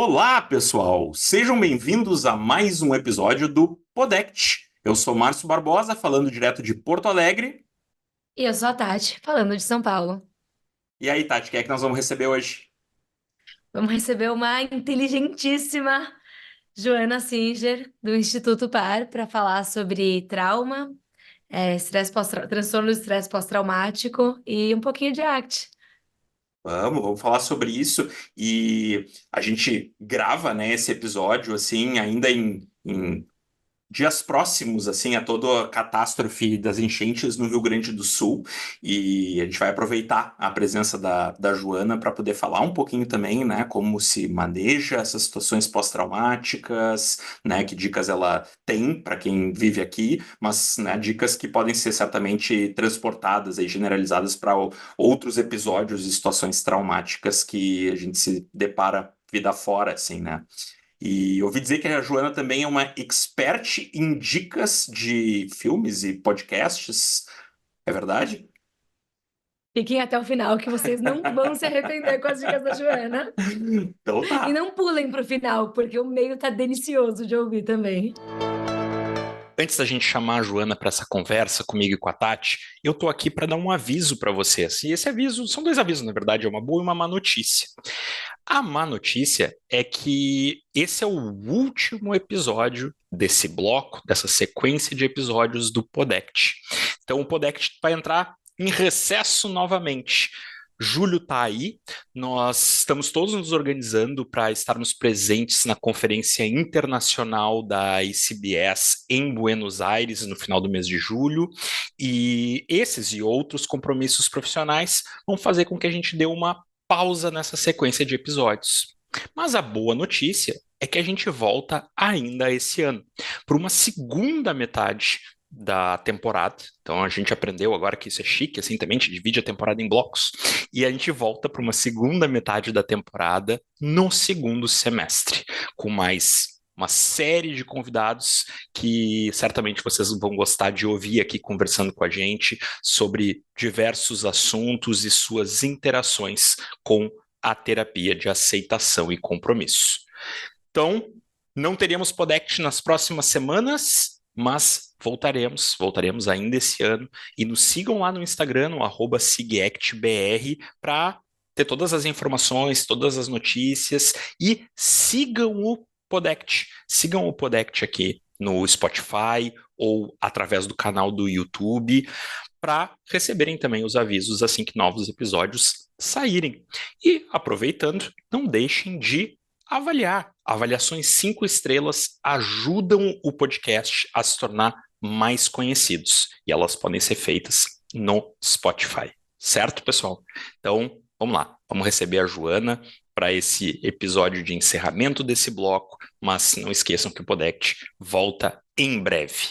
Olá, pessoal! Sejam bem-vindos a mais um episódio do Podect. Eu sou Márcio Barbosa, falando direto de Porto Alegre. E eu sou a Tati, falando de São Paulo. E aí, Tati, quem é que nós vamos receber hoje? Vamos receber uma inteligentíssima Joana Singer, do Instituto PAR, para falar sobre trauma, transtorno de estresse pós-traumático e um pouquinho de arte. Vamos falar sobre isso. E a gente grava, né, esse episódio, assim, ainda em dias próximos, assim, a toda a catástrofe das enchentes no Rio Grande do Sul. E a gente vai aproveitar a presença da Joana para poder falar um pouquinho também, né, como se maneja essas situações pós-traumáticas, né, que dicas ela tem para quem vive aqui, mas, né, dicas que podem ser certamente transportadas e generalizadas para outros episódios e situações traumáticas que a gente se depara vida fora, assim, né? E ouvi dizer que a Joana também é uma expert em dicas de filmes e podcasts. É verdade? Fiquem até o final, que vocês não vão se arrepender com as dicas da Joana. Então E tá. não pulem para o final, porque o meio tá delicioso de ouvir também. Antes da gente chamar a Joana para essa conversa comigo e com a Tati, eu tô aqui para dar um aviso para vocês. E esse aviso, são dois avisos, na verdade, é uma boa e uma má notícia. A má notícia é que esse é o último episódio desse bloco, dessa sequência de episódios do Podect. Então o Podect vai entrar em recesso novamente. Julho está aí, nós estamos todos nos organizando para estarmos presentes na Conferência Internacional da ICBS em Buenos Aires no final do mês de julho, e esses e outros compromissos profissionais vão fazer com que a gente dê uma pausa nessa sequência de episódios. Mas a boa notícia é que a gente volta ainda esse ano, para uma segunda metade da temporada. Então a gente aprendeu agora que isso é chique, assim, também a gente divide a temporada em blocos, e a gente volta para uma segunda metade da temporada no segundo semestre, com mais uma série de convidados que certamente vocês vão gostar de ouvir aqui conversando com a gente sobre diversos assuntos e suas interações com a terapia de aceitação e compromisso. Então, não teremos Podect nas próximas semanas, mas voltaremos ainda esse ano. E nos sigam lá no Instagram, no @sigactbr, para ter todas as informações, todas as notícias. E sigam o Podect aqui no Spotify ou através do canal do YouTube, para receberem também os avisos assim que novos episódios saírem. E aproveitando, não deixem de avaliar. Avaliações 5 estrelas ajudam o podcast a se tornar mais conhecidos, e elas podem ser feitas no Spotify. Certo, pessoal? Então, vamos lá. Vamos receber a Joana para esse episódio de encerramento desse bloco, mas não esqueçam que o Podect volta em breve.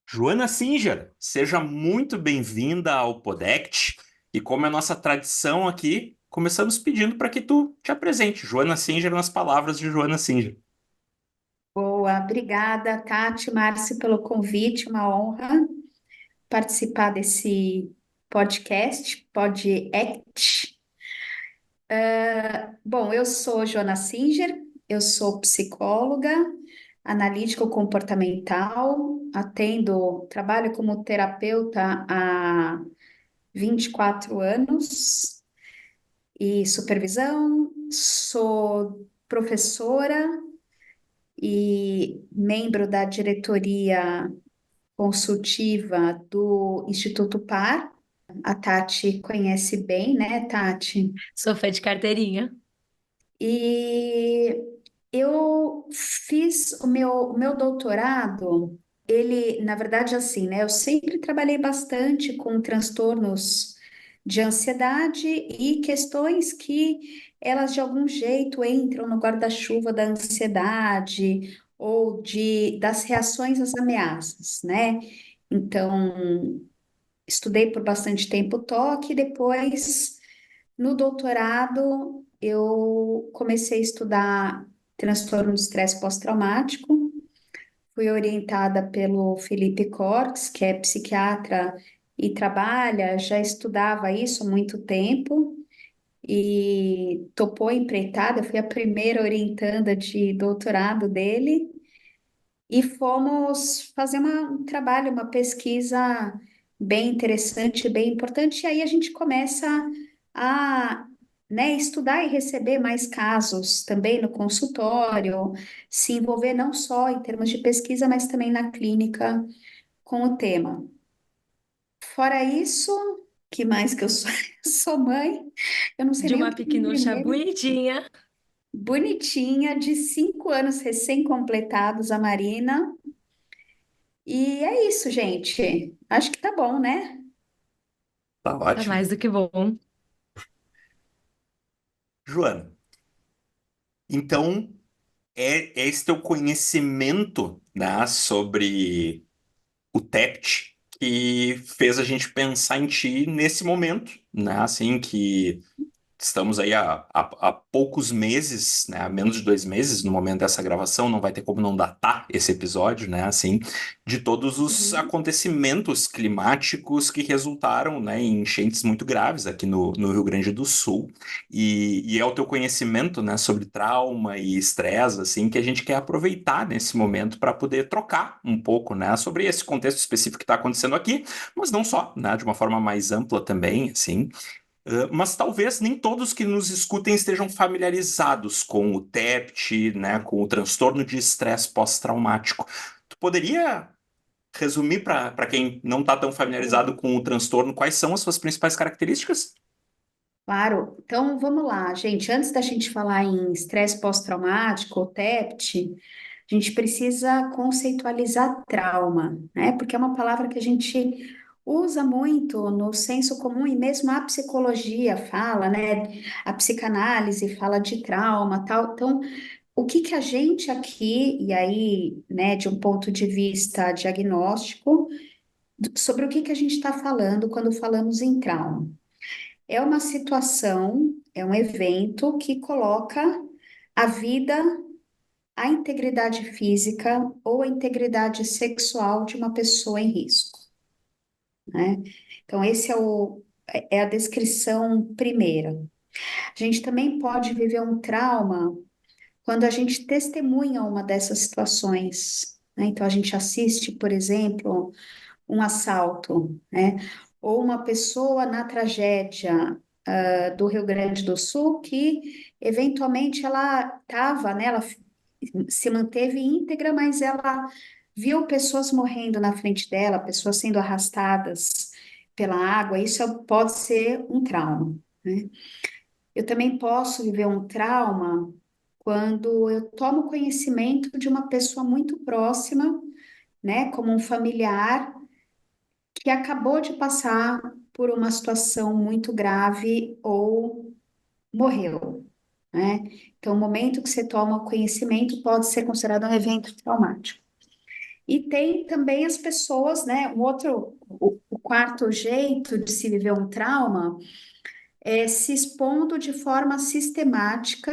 Joana Singer, seja muito bem-vinda ao Podect. E como é nossa tradição aqui, começamos pedindo para que tu te apresente. Joana Singer nas palavras de Joana Singer. Boa, obrigada, Tati, Márcio, pelo convite, uma honra participar desse podcast, Podact. Bom, eu sou Joana Singer, eu sou psicóloga, analítico comportamental, trabalho como terapeuta há 24 anos e supervisão, sou professora e membro da diretoria consultiva do Instituto PAR. A Tati conhece bem, né, Tati? Sou fã de carteirinha. E eu fiz o meu doutorado, na verdade, assim, né? Eu sempre trabalhei bastante com transtornos de ansiedade e questões que elas de algum jeito entram no guarda-chuva da ansiedade ou das reações às ameaças, né? Então, estudei por bastante tempo toque e depois, no doutorado, eu comecei a estudar transtorno de estresse pós-traumático. Fui orientada pelo Felipe Cortes, que é psiquiatra e trabalha, já estudava isso há muito tempo e topou a empreitada. Eu fui a primeira orientanda de doutorado dele e fomos fazer um trabalho, uma pesquisa bem interessante, bem importante. E aí a gente começa a, né, estudar e receber mais casos também no consultório, se envolver não só em termos de pesquisa, mas também na clínica com o tema. Fora isso, que mais que eu sou? Eu sou mãe, eu não sei De nem o uma que vem pequenucha primeiro. bonitinha. Bonitinha, de 5 anos recém-completados, a Marina. E é isso, gente. Acho que tá bom, né? Tá Tá ótimo. mais do que bom. Joana, então é esse teu conhecimento, né, sobre o TEPT que fez a gente pensar em ti nesse momento, né, assim, que estamos aí há poucos meses, né, há menos de 2 meses no momento dessa gravação, não vai ter como não datar esse episódio, né, assim, de todos os Uhum. acontecimentos climáticos que resultaram, né, em enchentes muito graves aqui no Rio Grande do Sul. E é o teu conhecimento, né, sobre trauma e estresse, assim, que a gente quer aproveitar nesse momento para poder trocar um pouco, né, sobre esse contexto específico que está acontecendo aqui, mas não só, né, de uma forma mais ampla também, assim. Mas talvez nem todos que nos escutem estejam familiarizados com o TEPT, né, com o transtorno de estresse pós-traumático. Tu poderia resumir para quem não está tão familiarizado com o transtorno, quais são as suas principais características? Claro. Então, vamos lá, gente. Antes da gente falar em estresse pós-traumático, ou TEPT, a gente precisa conceitualizar trauma, né? Porque é uma palavra que a gente usa muito no senso comum e mesmo a psicologia fala, né? A psicanálise fala de trauma, tal. Então, o que que a gente aqui, e aí, né, de um ponto de vista diagnóstico, sobre o que que a gente está falando quando falamos em trauma? É uma situação, é um evento que coloca a vida, a integridade física ou a integridade sexual de uma pessoa em risco, né? Então, é a descrição primeira. A gente também pode viver um trauma quando a gente testemunha uma dessas situações, né? Então, a gente assiste, por exemplo, um assalto, né? Ou uma pessoa na tragédia, do Rio Grande do Sul, que eventualmente ela estava, né? Ela se manteve íntegra, mas ela viu pessoas morrendo na frente dela, pessoas sendo arrastadas pela água. Isso pode ser um trauma, né? Eu também posso viver um trauma quando eu tomo conhecimento de uma pessoa muito próxima, né, como um familiar que acabou de passar por uma situação muito grave ou morreu, né? Então, o momento que você toma conhecimento pode ser considerado um evento traumático. E tem também as pessoas, né? O quarto jeito de se viver um trauma é se expondo de forma sistemática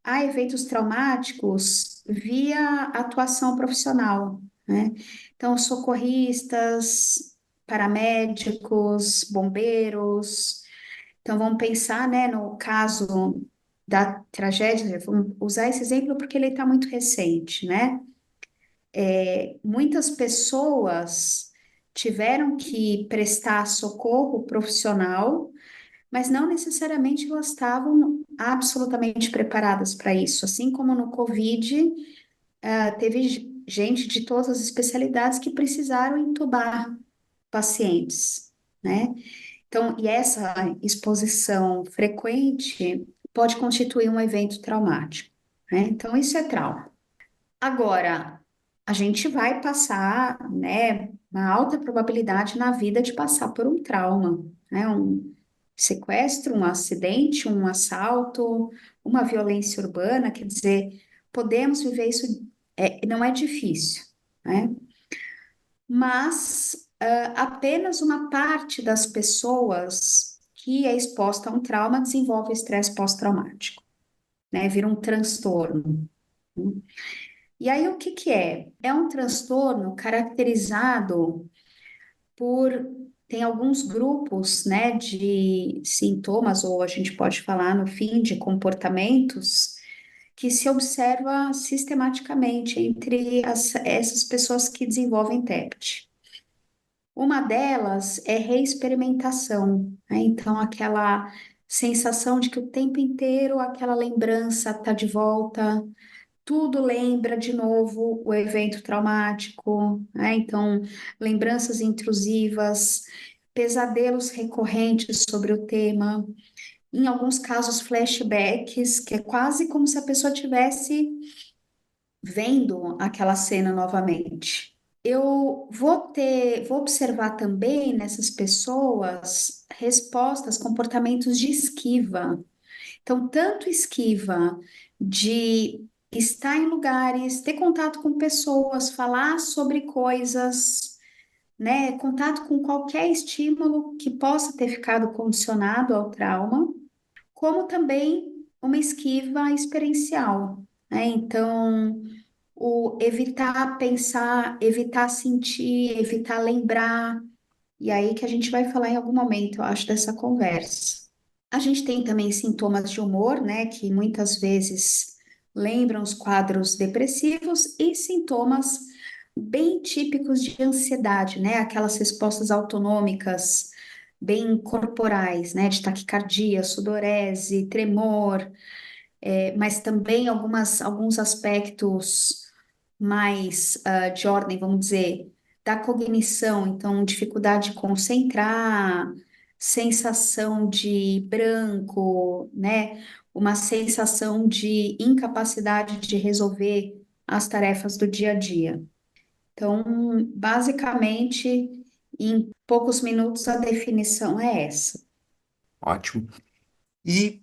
a eventos traumáticos via atuação profissional, né? Então, socorristas, paramédicos, bombeiros. Então, vamos pensar, né, no caso da tragédia, vamos usar esse exemplo porque ele está muito recente, né? Muitas pessoas tiveram que prestar socorro profissional, mas não necessariamente elas estavam absolutamente preparadas para isso. Assim como no Covid, teve gente de todas as especialidades que precisaram entubar pacientes, né? Então, e essa exposição frequente pode constituir um evento traumático, né? Então, isso é trauma. Agora, a gente vai passar, né, uma alta probabilidade na vida de passar por um trauma, né? Um sequestro, um acidente, um assalto, uma violência urbana, quer dizer, podemos viver isso, não é difícil, né? Mas apenas uma parte das pessoas que é exposta a um trauma desenvolve estresse pós-traumático, né? Vira um transtorno. E aí, o que que é? É um transtorno caracterizado por tem alguns grupos, né, de sintomas, ou a gente pode falar, no fim, de comportamentos, que se observa sistematicamente entre essas pessoas que desenvolvem TEPT. Uma delas é reexperimentação, né? Então, aquela sensação de que o tempo inteiro aquela lembrança está de volta, tudo lembra de novo o evento traumático, né? Então, lembranças intrusivas, pesadelos recorrentes sobre o tema, em alguns casos, flashbacks, que é quase como se a pessoa tivesse vendo aquela cena novamente. Eu vou observar também nessas pessoas respostas, comportamentos de esquiva. Então, tanto esquiva de estar em lugares, ter contato com pessoas, falar sobre coisas, né? Contato com qualquer estímulo que possa ter ficado condicionado ao trauma, como também uma esquiva experiencial, né? Então, o evitar pensar, evitar sentir, evitar lembrar, e aí que a gente vai falar em algum momento, eu acho, dessa conversa. A gente tem também sintomas de humor, né, que muitas vezes lembram os quadros depressivos e sintomas bem típicos de ansiedade, né, aquelas respostas autonômicas bem corporais, né, de taquicardia, sudorese, tremor, mas também alguns aspectos mais de ordem, vamos dizer, da cognição, então dificuldade de concentrar, sensação de branco, né? Uma sensação de incapacidade de resolver as tarefas do dia a dia. Então, basicamente, em poucos minutos a definição é essa. Ótimo. E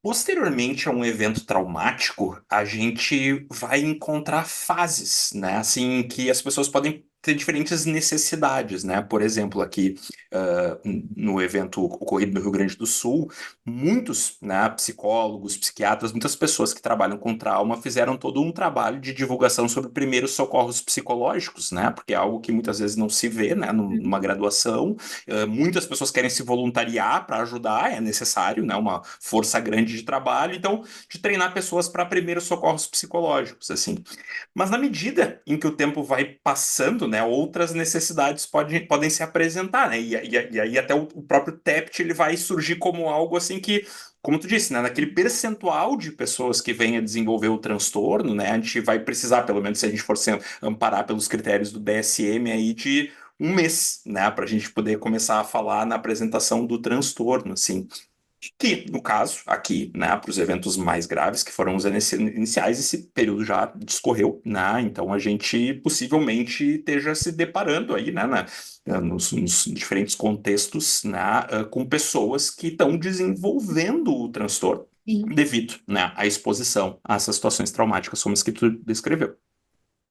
posteriormente a um evento traumático, a gente vai encontrar fases, né? Assim, que as pessoas podem ter diferentes necessidades, né? Por exemplo, aqui no evento ocorrido no Rio Grande do Sul, muitos, né, psicólogos, psiquiatras, muitas pessoas que trabalham com trauma fizeram todo um trabalho de divulgação sobre primeiros socorros psicológicos, né? Porque é algo que muitas vezes não se vê, né, numa graduação. Muitas pessoas querem se voluntariar para ajudar, é necessário, né, uma força grande de trabalho, então, de treinar pessoas para primeiros socorros psicológicos, assim. Mas na medida em que o tempo vai passando, né, outras necessidades podem se apresentar, né, e aí até o próprio TEPT ele vai surgir como algo assim que, como tu disse, né, naquele percentual de pessoas que vêm a desenvolver o transtorno, né, a gente vai precisar, pelo menos se a gente for se amparar pelos critérios do DSM aí, de um mês, né, para a gente poder começar a falar na apresentação do transtorno, assim. Que, no caso, aqui, né, para os eventos mais graves, que foram os iniciais, esse período já discorreu, né? Então a gente possivelmente esteja se deparando aí, né, nos diferentes contextos, né, com pessoas que estão desenvolvendo o transtorno Sim. devido, né, à exposição a essas situações traumáticas como as que tu descreveu.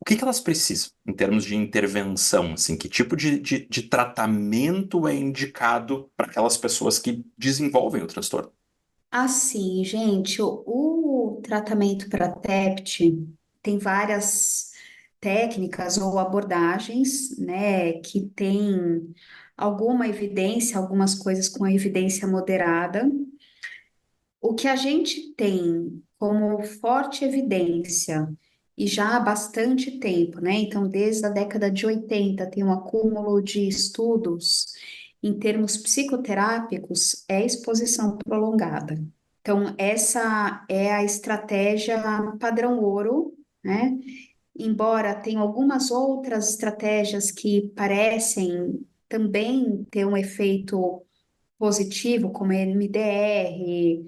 O que elas precisam em termos de intervenção, assim, que tipo de tratamento é indicado para aquelas pessoas que desenvolvem o transtorno? Assim, gente, o tratamento para TEPT tem várias técnicas ou abordagens, né, que tem alguma evidência, algumas coisas com evidência moderada. O que a gente tem como forte evidência, e já há bastante tempo, né? Então, desde a década de 80, tem um acúmulo de estudos em termos psicoterápicos, é exposição prolongada. Então, essa é a estratégia padrão ouro, né? Embora tenha algumas outras estratégias que parecem também ter um efeito positivo, como MDR,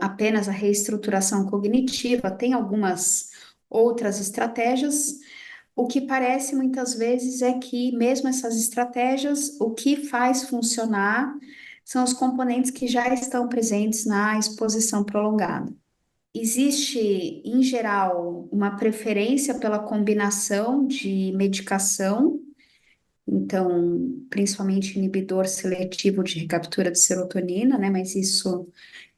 apenas a reestruturação cognitiva, tem algumas outras estratégias. O que parece muitas vezes é que, mesmo essas estratégias, o que faz funcionar são os componentes que já estão presentes na exposição prolongada. Existe, em geral, uma preferência pela combinação de medicação, então, principalmente inibidor seletivo de recaptura de serotonina, né? Mas isso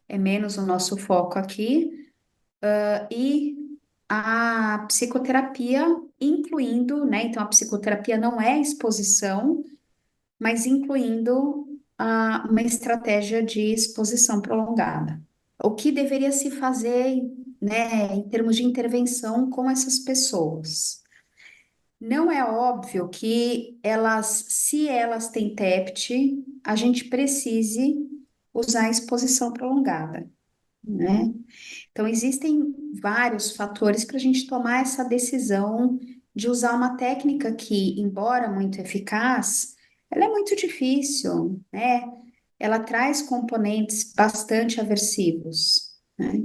é menos o nosso foco aqui. E a psicoterapia, incluindo, né? Então, a psicoterapia não é exposição, mas incluindo uma estratégia de exposição prolongada. O que deveria se fazer, né, em termos de intervenção com essas pessoas? Não é óbvio que elas, se elas têm TEPT, a gente precise usar a exposição prolongada, né? Então, existem vários fatores para a gente tomar essa decisão de usar uma técnica que, embora muito eficaz, ela é muito difícil, né? Ela traz componentes bastante aversivos, né?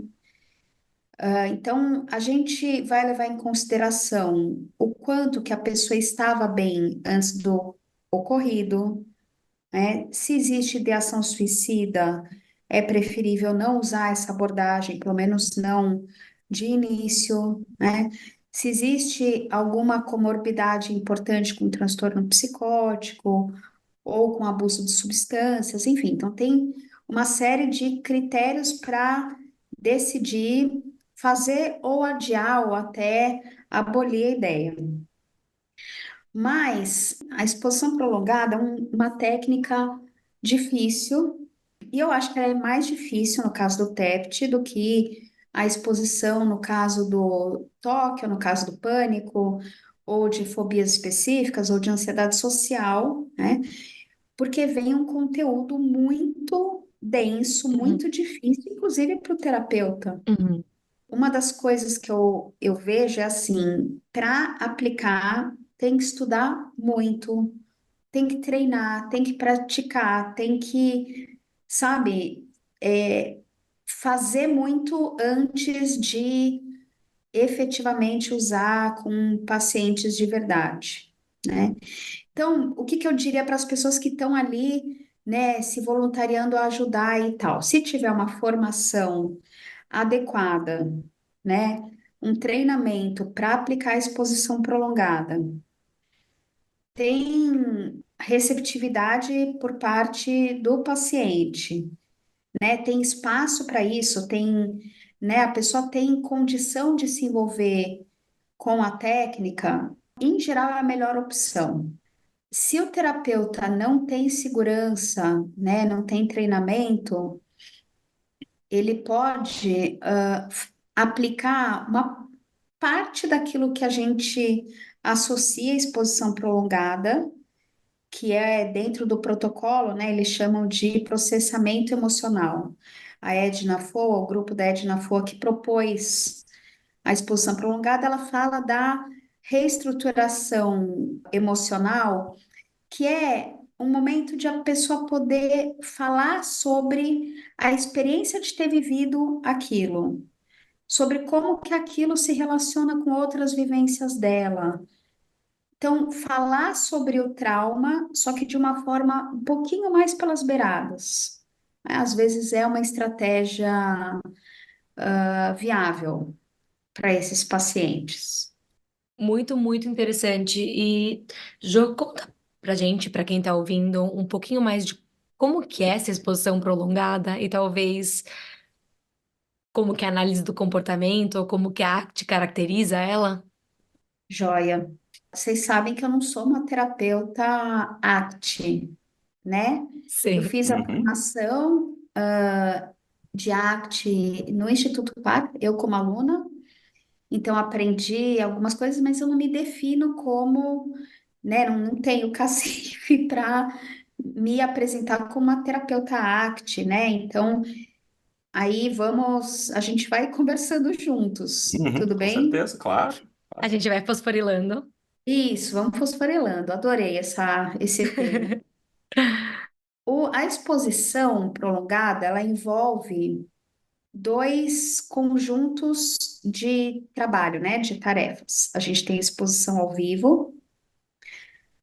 Então, a gente vai levar em consideração o quanto que a pessoa estava bem antes do ocorrido, né? Se existe ideação suicida, é preferível não usar essa abordagem, pelo menos não de início, né? Se existe alguma comorbidade importante com transtorno psicótico ou com abuso de substâncias, enfim, então tem uma série de critérios para decidir fazer ou adiar ou até abolir a ideia. Mas a exposição prolongada é uma técnica difícil, e eu acho que ela é mais difícil no caso do TEPT do que a exposição no caso do toque, ou no caso do pânico, ou de fobias específicas, ou de ansiedade social, né? Porque vem um conteúdo muito denso, Uhum, muito difícil, inclusive para o terapeuta. uhum, Uma das coisas que eu vejo é assim, para aplicar, tem que estudar muito, tem que treinar, tem que praticar, tem que, sabe, fazer muito antes de efetivamente usar com pacientes de verdade, né? Então, o que que eu diria para as pessoas que estão ali, né, se voluntariando a ajudar e tal? Se tiver uma formação adequada, né, um treinamento para aplicar a exposição prolongada, tem receptividade por parte do paciente, né? Tem espaço para isso, tem, né? A pessoa tem condição de se envolver com a técnica, em geral é a melhor opção. Se o terapeuta não tem segurança, né, não tem treinamento, ele pode aplicar uma parte daquilo que a gente associa à exposição prolongada, que é dentro do protocolo, né, eles chamam de processamento emocional. A Edna Foa, o grupo da Edna Foa que propôs a exposição prolongada, ela fala da reestruturação emocional, que é um momento de a pessoa poder falar sobre a experiência de ter vivido aquilo, sobre como que aquilo se relaciona com outras vivências dela. Então, falar sobre o trauma, só que de uma forma um pouquinho mais pelas beiradas, né? Às vezes é uma estratégia viável para esses pacientes. muito, muito interessante. E, Jô, conta pra gente, pra quem tá ouvindo, um pouquinho mais de como que é essa exposição prolongada e talvez como que é a análise do comportamento ou como que a ACT caracteriza ela. Joia. Vocês sabem que eu não sou uma terapeuta ACT, né? Eu Sim. fiz a Uhum. formação de ACT no Instituto Par, eu como aluna, então aprendi algumas coisas, mas eu não me defino como, né? Não tenho cacife para me apresentar como uma terapeuta ACT, né? Então, aí a gente vai conversando juntos, Uhum, tudo com bem? certeza, claro. A gente vai fosforilando. Isso, vamos fosforelando. Adorei esse termo. A exposição prolongada, ela envolve dois conjuntos de trabalho, né, de tarefas. A gente tem exposição ao vivo,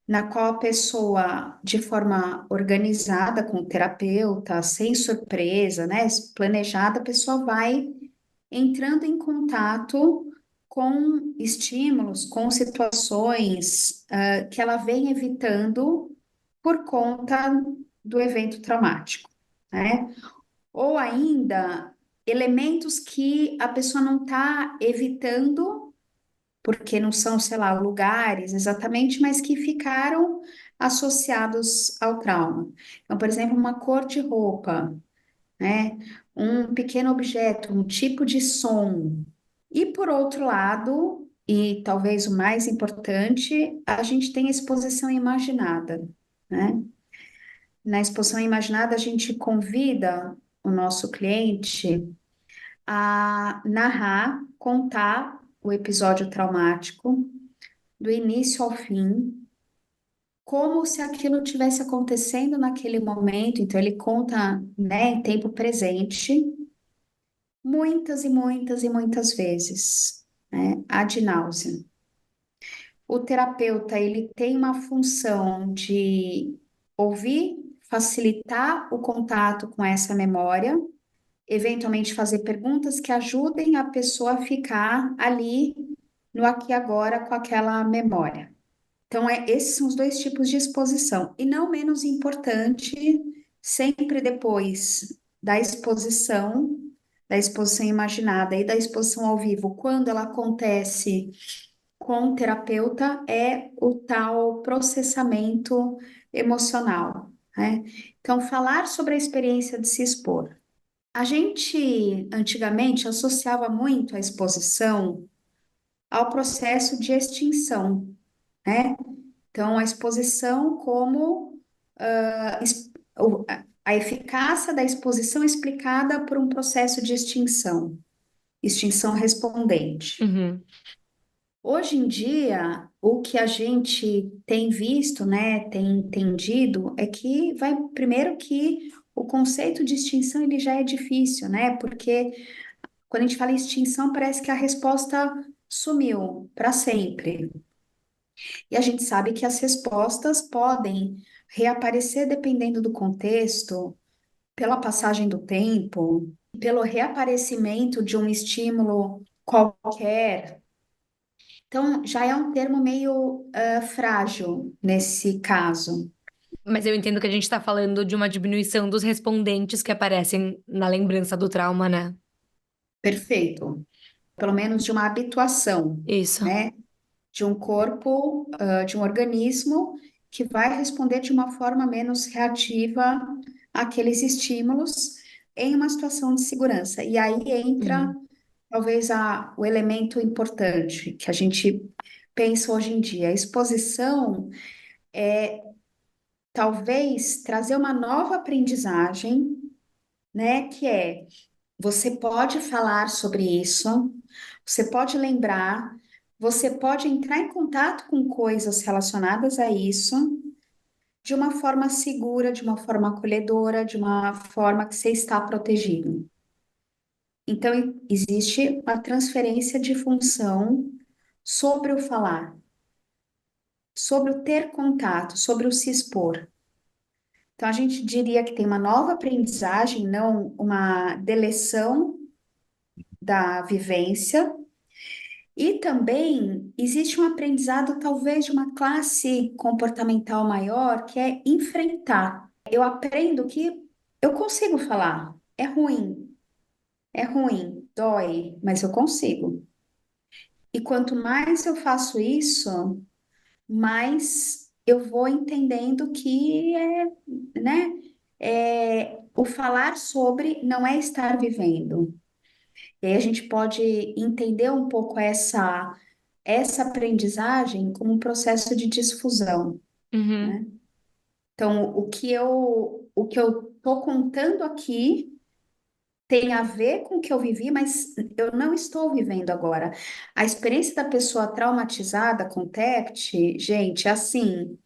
na qual a pessoa, de forma organizada, com o terapeuta, sem surpresa, né, planejada, a pessoa vai entrando em contato com estímulos, com situações, que ela vem evitando por conta do evento traumático, né? Ou ainda elementos que a pessoa não está evitando porque não são, sei lá, lugares exatamente, mas que ficaram associados ao trauma. Então, por exemplo, uma cor de roupa, né? Um pequeno objeto, um tipo de som. E por outro lado, e talvez o mais importante, a gente tem a exposição imaginada, né? Na exposição imaginada, a gente convida o nosso cliente a narrar, contar o episódio traumático do início ao fim, como se aquilo tivesse acontecendo naquele momento. Então, ele conta, né, em tempo presente, muitas e muitas e muitas vezes, né, ad náusea. O terapeuta, ele tem uma função de ouvir, facilitar o contato com essa memória, eventualmente fazer perguntas que ajudem a pessoa a ficar ali no aqui e agora com aquela memória. Então, esses são os dois tipos de exposição. E não menos importante, sempre depois da exposição imaginada e da exposição ao vivo, quando ela acontece com o terapeuta, é o tal processamento emocional, né? Então, falar sobre a experiência de se expor. A gente, antigamente, associava muito a exposição ao processo de extinção, né? Então, a exposição como a eficácia da exposição explicada por um processo de extinção, extinção respondente. Uhum. Hoje em dia, o que a gente tem visto, né, tem entendido, é que vai, primeiro que o conceito de extinção ele já é difícil, né? Porque quando a gente fala em extinção, parece que a resposta sumiu para sempre. E a gente sabe que as respostas podem reaparecer dependendo do contexto, pela passagem do tempo, pelo reaparecimento de um estímulo qualquer. Então, já é um termo meio frágil nesse caso. Mas eu entendo que a gente tá falando de uma diminuição dos respondentes que aparecem na lembrança do trauma, né? Perfeito. Pelo menos de uma habituação, Isso. né? De um corpo, de um organismo que vai responder de uma forma menos reativa àqueles estímulos em uma situação de segurança. E aí entra, Uhum. talvez, o elemento importante que a gente pensa hoje em dia. A exposição é talvez trazer uma nova aprendizagem, né? Que é você pode falar sobre isso, você pode lembrar, você pode entrar em contato com coisas relacionadas a isso de uma forma segura, de uma forma acolhedora, de uma forma que você está protegido. Então, existe uma transferência de função sobre o falar, sobre o ter contato, sobre o se expor. Então, a gente diria que tem uma nova aprendizagem, não uma deleção da vivência. E também existe um aprendizado, talvez, de uma classe comportamental maior, que é enfrentar. Eu aprendo que eu consigo falar. É ruim, dói, mas eu consigo. E quanto mais eu faço isso, mais eu vou entendendo que né, o falar sobre não é estar vivendo. E aí a gente pode entender um pouco essa aprendizagem como um processo de difusão, Uhum. né? Então, o que eu estou contando aqui tem a ver com o que eu vivi, mas eu não estou vivendo agora. A experiência da pessoa traumatizada com TEPT, gente, é assim,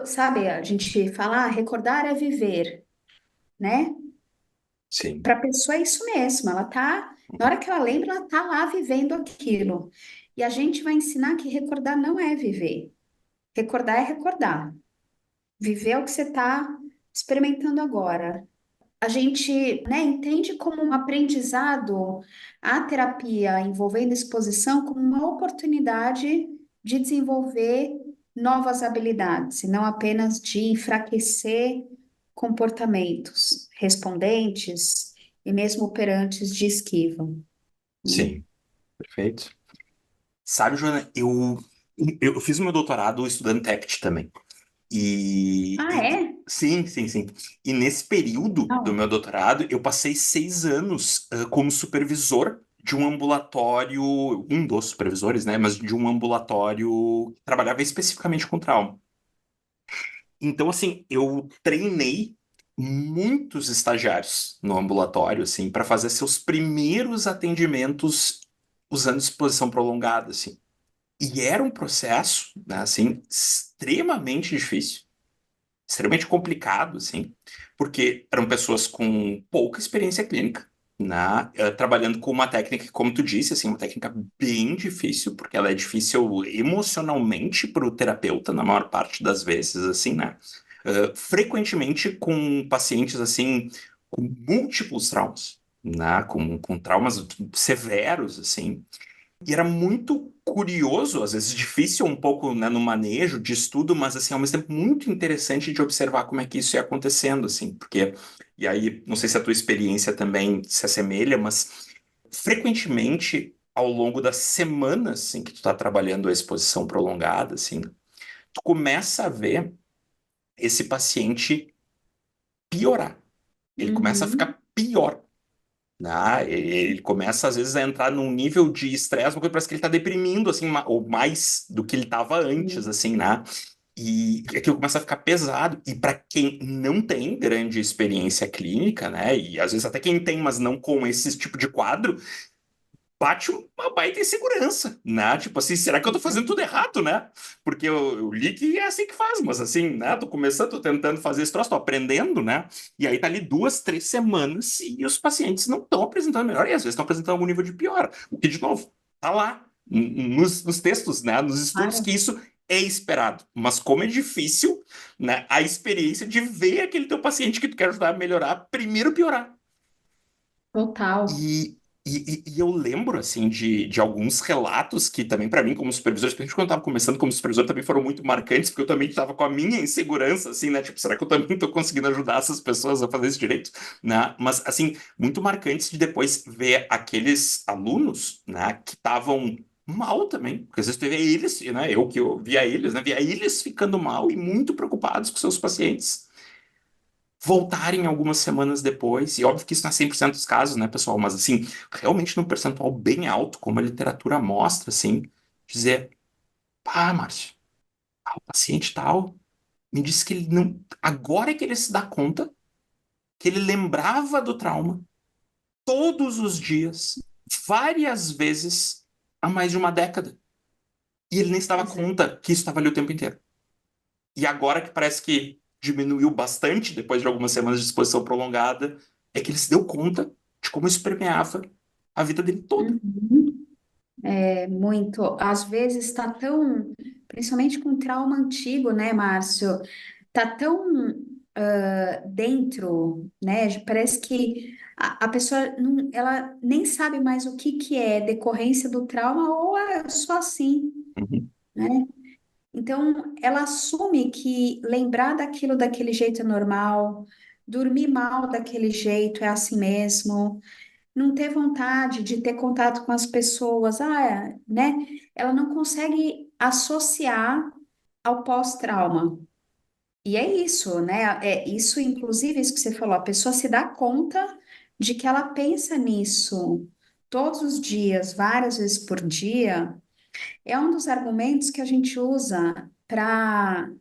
sabe, a gente fala, recordar é viver, né? Sim. Para a pessoa é isso mesmo, na hora que ela lembra, ela tá lá vivendo aquilo. E a gente vai ensinar que recordar não é viver. Recordar é recordar. Viver é o que você está experimentando agora. A gente, né, entende como um aprendizado a terapia envolvendo exposição como uma oportunidade de desenvolver novas habilidades, e não apenas de enfraquecer comportamentos respondentes e mesmo operantes de esquiva, né? Sim, perfeito. Sabe, Joana, eu fiz o meu doutorado estudando TECT também. Ah, é? Sim, sim, sim. E nesse período do Não. meu doutorado, eu passei 6 anos como supervisor de um ambulatório, um dos supervisores, né? Mas de um ambulatório que trabalhava especificamente com trauma. Então, assim, eu treinei muitos estagiários no ambulatório, assim, para fazer seus primeiros atendimentos usando exposição prolongada, assim. E era um processo, né, assim, extremamente complicado, assim, porque eram pessoas com pouca experiência clínica, né, trabalhando com uma técnica, como tu disse, assim, uma técnica bem difícil, porque ela é difícil emocionalmente para o terapeuta, na maior parte das vezes, assim, né, frequentemente com pacientes, assim, com múltiplos traumas, né, com traumas severos, assim, e era muito curioso, às vezes difícil um pouco, né, no manejo de estudo, mas assim, ao mesmo tempo muito interessante de observar como é que isso ia acontecendo, assim, porque, e aí, não sei se a tua experiência também se assemelha, mas frequentemente, ao longo das semanas, assim, que tu está trabalhando a exposição prolongada, assim, tu começa a ver esse paciente piorar. Ele começa a Uhum. ficar pior. Né? Ele começa, às vezes, a entrar num nível de estresse, uma coisa parece que ele está deprimindo, assim, ou mais do que ele estava antes, assim, né? E aquilo começa a ficar pesado. E para quem não tem grande experiência clínica, né? E às vezes até quem tem, mas não com esse tipo de quadro, bate uma baita insegurança, né? Tipo assim, será que eu tô fazendo tudo errado, né? Porque eu li que é assim que faz, mas assim, né? Tô começando, tô tentando fazer esse troço, tô aprendendo, né? E aí tá ali 2, 3 semanas e os pacientes não estão apresentando melhor, e às vezes estão apresentando algum nível de piora. O que, de novo, tá lá nos textos, né? Nos estudos que Claro, isso é esperado. Mas como é difícil, né? A experiência de ver aquele teu paciente que tu quer ajudar a melhorar, primeiro piorar. total. E, e eu lembro, assim, de alguns relatos que também, para mim, como supervisor, especialmente quando eu estava começando como supervisor, também foram muito marcantes, porque eu também estava com a minha insegurança, assim, né? Tipo, será que eu também estou conseguindo ajudar essas pessoas a fazer isso direito? Né? Mas, assim, muito marcantes de depois ver aqueles alunos, né, que estavam mal também, porque às vezes tu vê eles, né, eu via eles, né, via eles ficando mal e muito preocupados com seus pacientes voltarem algumas semanas depois, e óbvio que isso não é 100% dos casos, né, pessoal, mas assim, realmente num percentual bem alto, como a literatura mostra, assim, dizer, pá, Márcio, o paciente tal me disse que ele não, agora é que ele se dá conta que ele lembrava do trauma todos os dias, várias vezes, há mais de uma década, e ele nem se dava Pois é. conta que isso estava ali o tempo inteiro. E agora que parece que diminuiu bastante depois de algumas semanas de exposição prolongada, é que ele se deu conta de como isso permeava a vida dele toda. Uhum. É muito. Às vezes está tão, principalmente com trauma antigo, né, Márcio? Tá tão dentro, né? Parece que a pessoa não, ela nem sabe mais o que que é decorrência do trauma ou é só assim, Uhum. né? Então, ela assume que lembrar daquilo daquele jeito é normal, dormir mal daquele jeito é assim mesmo, não ter vontade de ter contato com as pessoas, né? Ela não consegue associar ao pós-trauma. E é isso, né? É isso, inclusive, isso que você falou, a pessoa se dá conta de que ela pensa nisso todos os dias, várias vezes por dia, é um dos argumentos que a gente usa para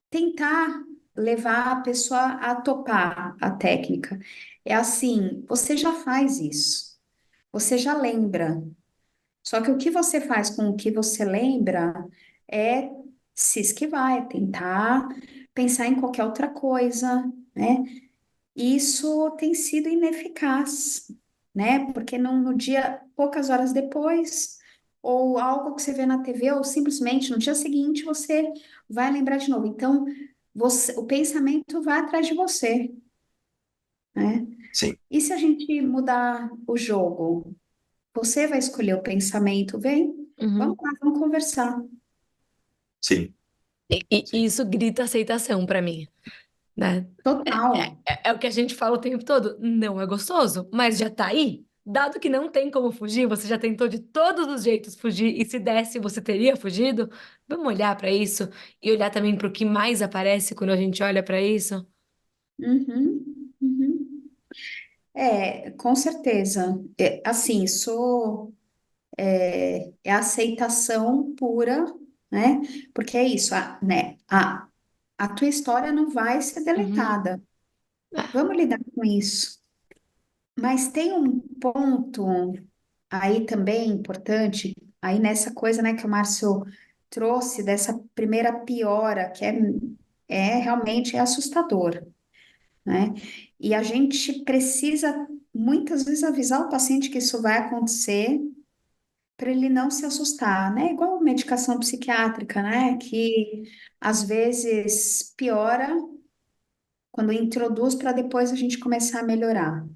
tentar levar a pessoa a topar a técnica. É assim, você já faz isso, você já lembra. Só que o que você faz com o que você lembra é se esquivar, é tentar pensar em qualquer outra coisa, né? E isso tem sido ineficaz, né? Porque no dia, poucas horas depois, ou algo que você vê na TV, ou simplesmente no dia seguinte, você vai lembrar de novo. Então, o pensamento vai atrás de você, né? Sim, E se a gente mudar o jogo? Você vai escolher o pensamento, vem, vamos Uhum. lá, vamos conversar. sim, E sim. isso grita aceitação pra mim, né? Total. É o que a gente fala o tempo todo. Não é gostoso, mas já tá aí. Dado que não tem como fugir, você já tentou de todos os jeitos fugir, e se desse, você teria fugido? Vamos olhar para isso e olhar também para o que mais aparece quando a gente olha para isso? Uhum, uhum. Com certeza. Assim, é aceitação pura, né? Porque é isso, né? A tua história não vai ser Uhum. deletada. Ah, Vamos lidar com isso. Mas tem um ponto aí também importante, aí nessa coisa, né, que o Márcio trouxe dessa primeira piora, que realmente é assustador, né? E a gente precisa muitas vezes avisar o paciente que isso vai acontecer para ele não se assustar, né? Igual medicação psiquiátrica, né? Que às vezes piora quando introduz para depois a gente começar a melhorar.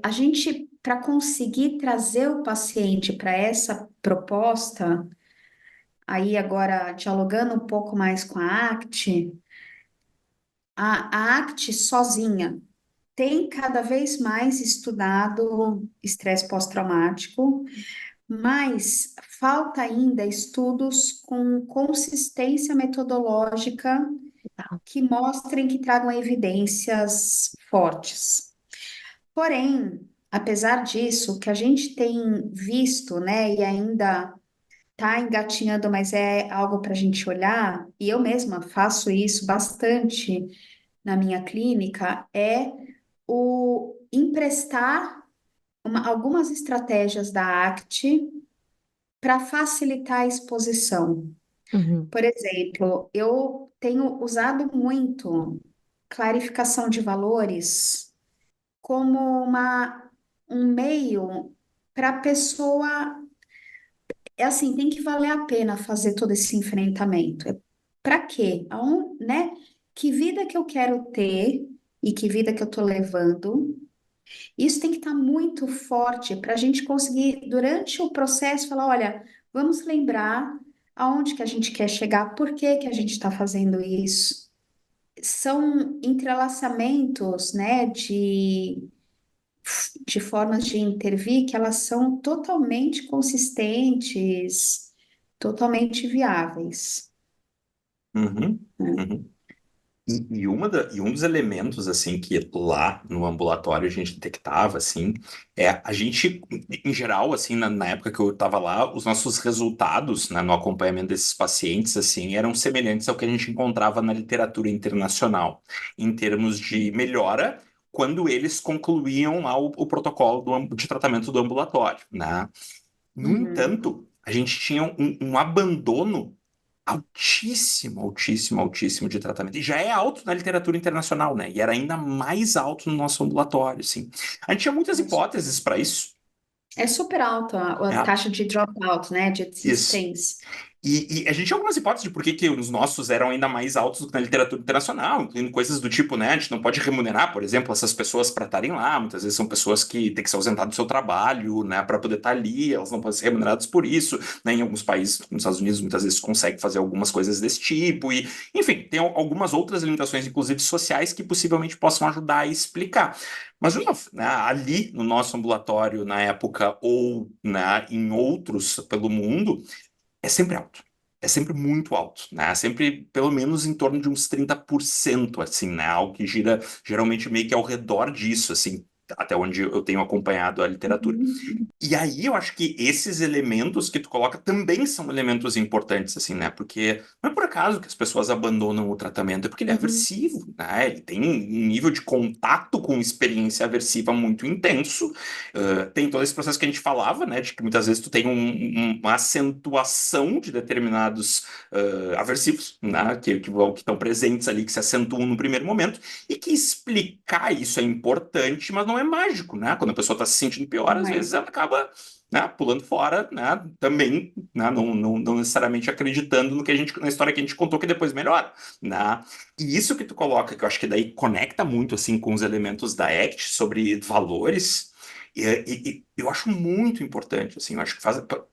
A gente, para conseguir trazer o paciente para essa proposta, aí agora dialogando um pouco mais com a ACT, a ACT sozinha tem cada vez mais estudado estresse pós-traumático, mas falta ainda estudos com consistência metodológica tá. que mostrem que tragam evidências fortes. Porém, apesar disso, o que a gente tem visto, né, e ainda está engatinhando, mas é algo para a gente olhar, e eu mesma faço isso bastante na minha clínica, é o emprestar algumas estratégias da ACT para facilitar a exposição. Uhum. Por exemplo, eu tenho usado muito clarificação de valores como um meio para a pessoa. É assim, tem que valer a pena fazer todo esse enfrentamento. Para quê? Né? Que vida que eu quero ter e que vida que eu estou levando. Isso tem que estar muito forte para a gente conseguir, durante o processo, falar: olha, vamos lembrar aonde que a gente quer chegar, por que que a gente está fazendo isso. São entrelaçamentos, né, de formas de intervir que elas são totalmente consistentes, totalmente viáveis, Uhum, né? uhum. E um dos elementos, assim, que lá no ambulatório a gente detectava, assim, a gente, em geral, assim, na época que eu estava lá, os nossos resultados, né, no acompanhamento desses pacientes, assim, eram semelhantes ao que a gente encontrava na literatura internacional, em termos de melhora, quando eles concluíam lá o protocolo de tratamento do ambulatório, né? No Uhum. entanto, a gente tinha um abandono altíssimo, altíssimo, altíssimo de tratamento. E já é alto na literatura internacional, né? E era ainda mais alto no nosso ambulatório, assim. A gente tinha muitas hipóteses para isso. É super alta a É, taxa de dropout, né, de isso. desistência. E a gente tinha algumas hipóteses de por que os nossos eram ainda mais altos do que na literatura internacional, incluindo coisas do tipo, né? A gente não pode remunerar, por exemplo, essas pessoas para estarem lá. Muitas vezes são pessoas que têm que se ausentar do seu trabalho, né, para poder estar ali, elas não podem ser remuneradas por isso, né? Em alguns países, nos Estados Unidos, muitas vezes consegue fazer algumas coisas desse tipo. E, enfim, tem algumas outras limitações, inclusive sociais, que possivelmente possam ajudar a explicar. Mas, de novo, né, ali no nosso ambulatório, na época, ou né, em outros pelo mundo, é sempre alto. É sempre muito alto, né? Sempre pelo menos em torno de uns 30%, assim, né? Algo que gira geralmente meio que ao redor disso, assim, até onde eu tenho acompanhado a literatura. Uhum. E aí eu acho que esses elementos que tu coloca também são elementos importantes, assim, né? Porque não é por acaso que as pessoas abandonam o tratamento, é porque ele é Uhum. aversivo, né? Ele tem um nível de contato com experiência aversiva muito intenso. Tem todo esse processo que a gente falava, né? De que muitas vezes tu tem uma acentuação de determinados aversivos, né? Que estão presentes ali, que se acentuam no primeiro momento, e que explicar isso é importante, mas não é mágico, né? Quando a pessoa está se sentindo pior, Não às é? vezes ela acaba, né, pulando fora, né? Também, né, não necessariamente acreditando no que na história que a gente contou que depois melhora, né? E isso que tu coloca, que eu acho que daí conecta muito assim com os elementos da ACT sobre valores. E eu acho muito importante, assim, eu acho que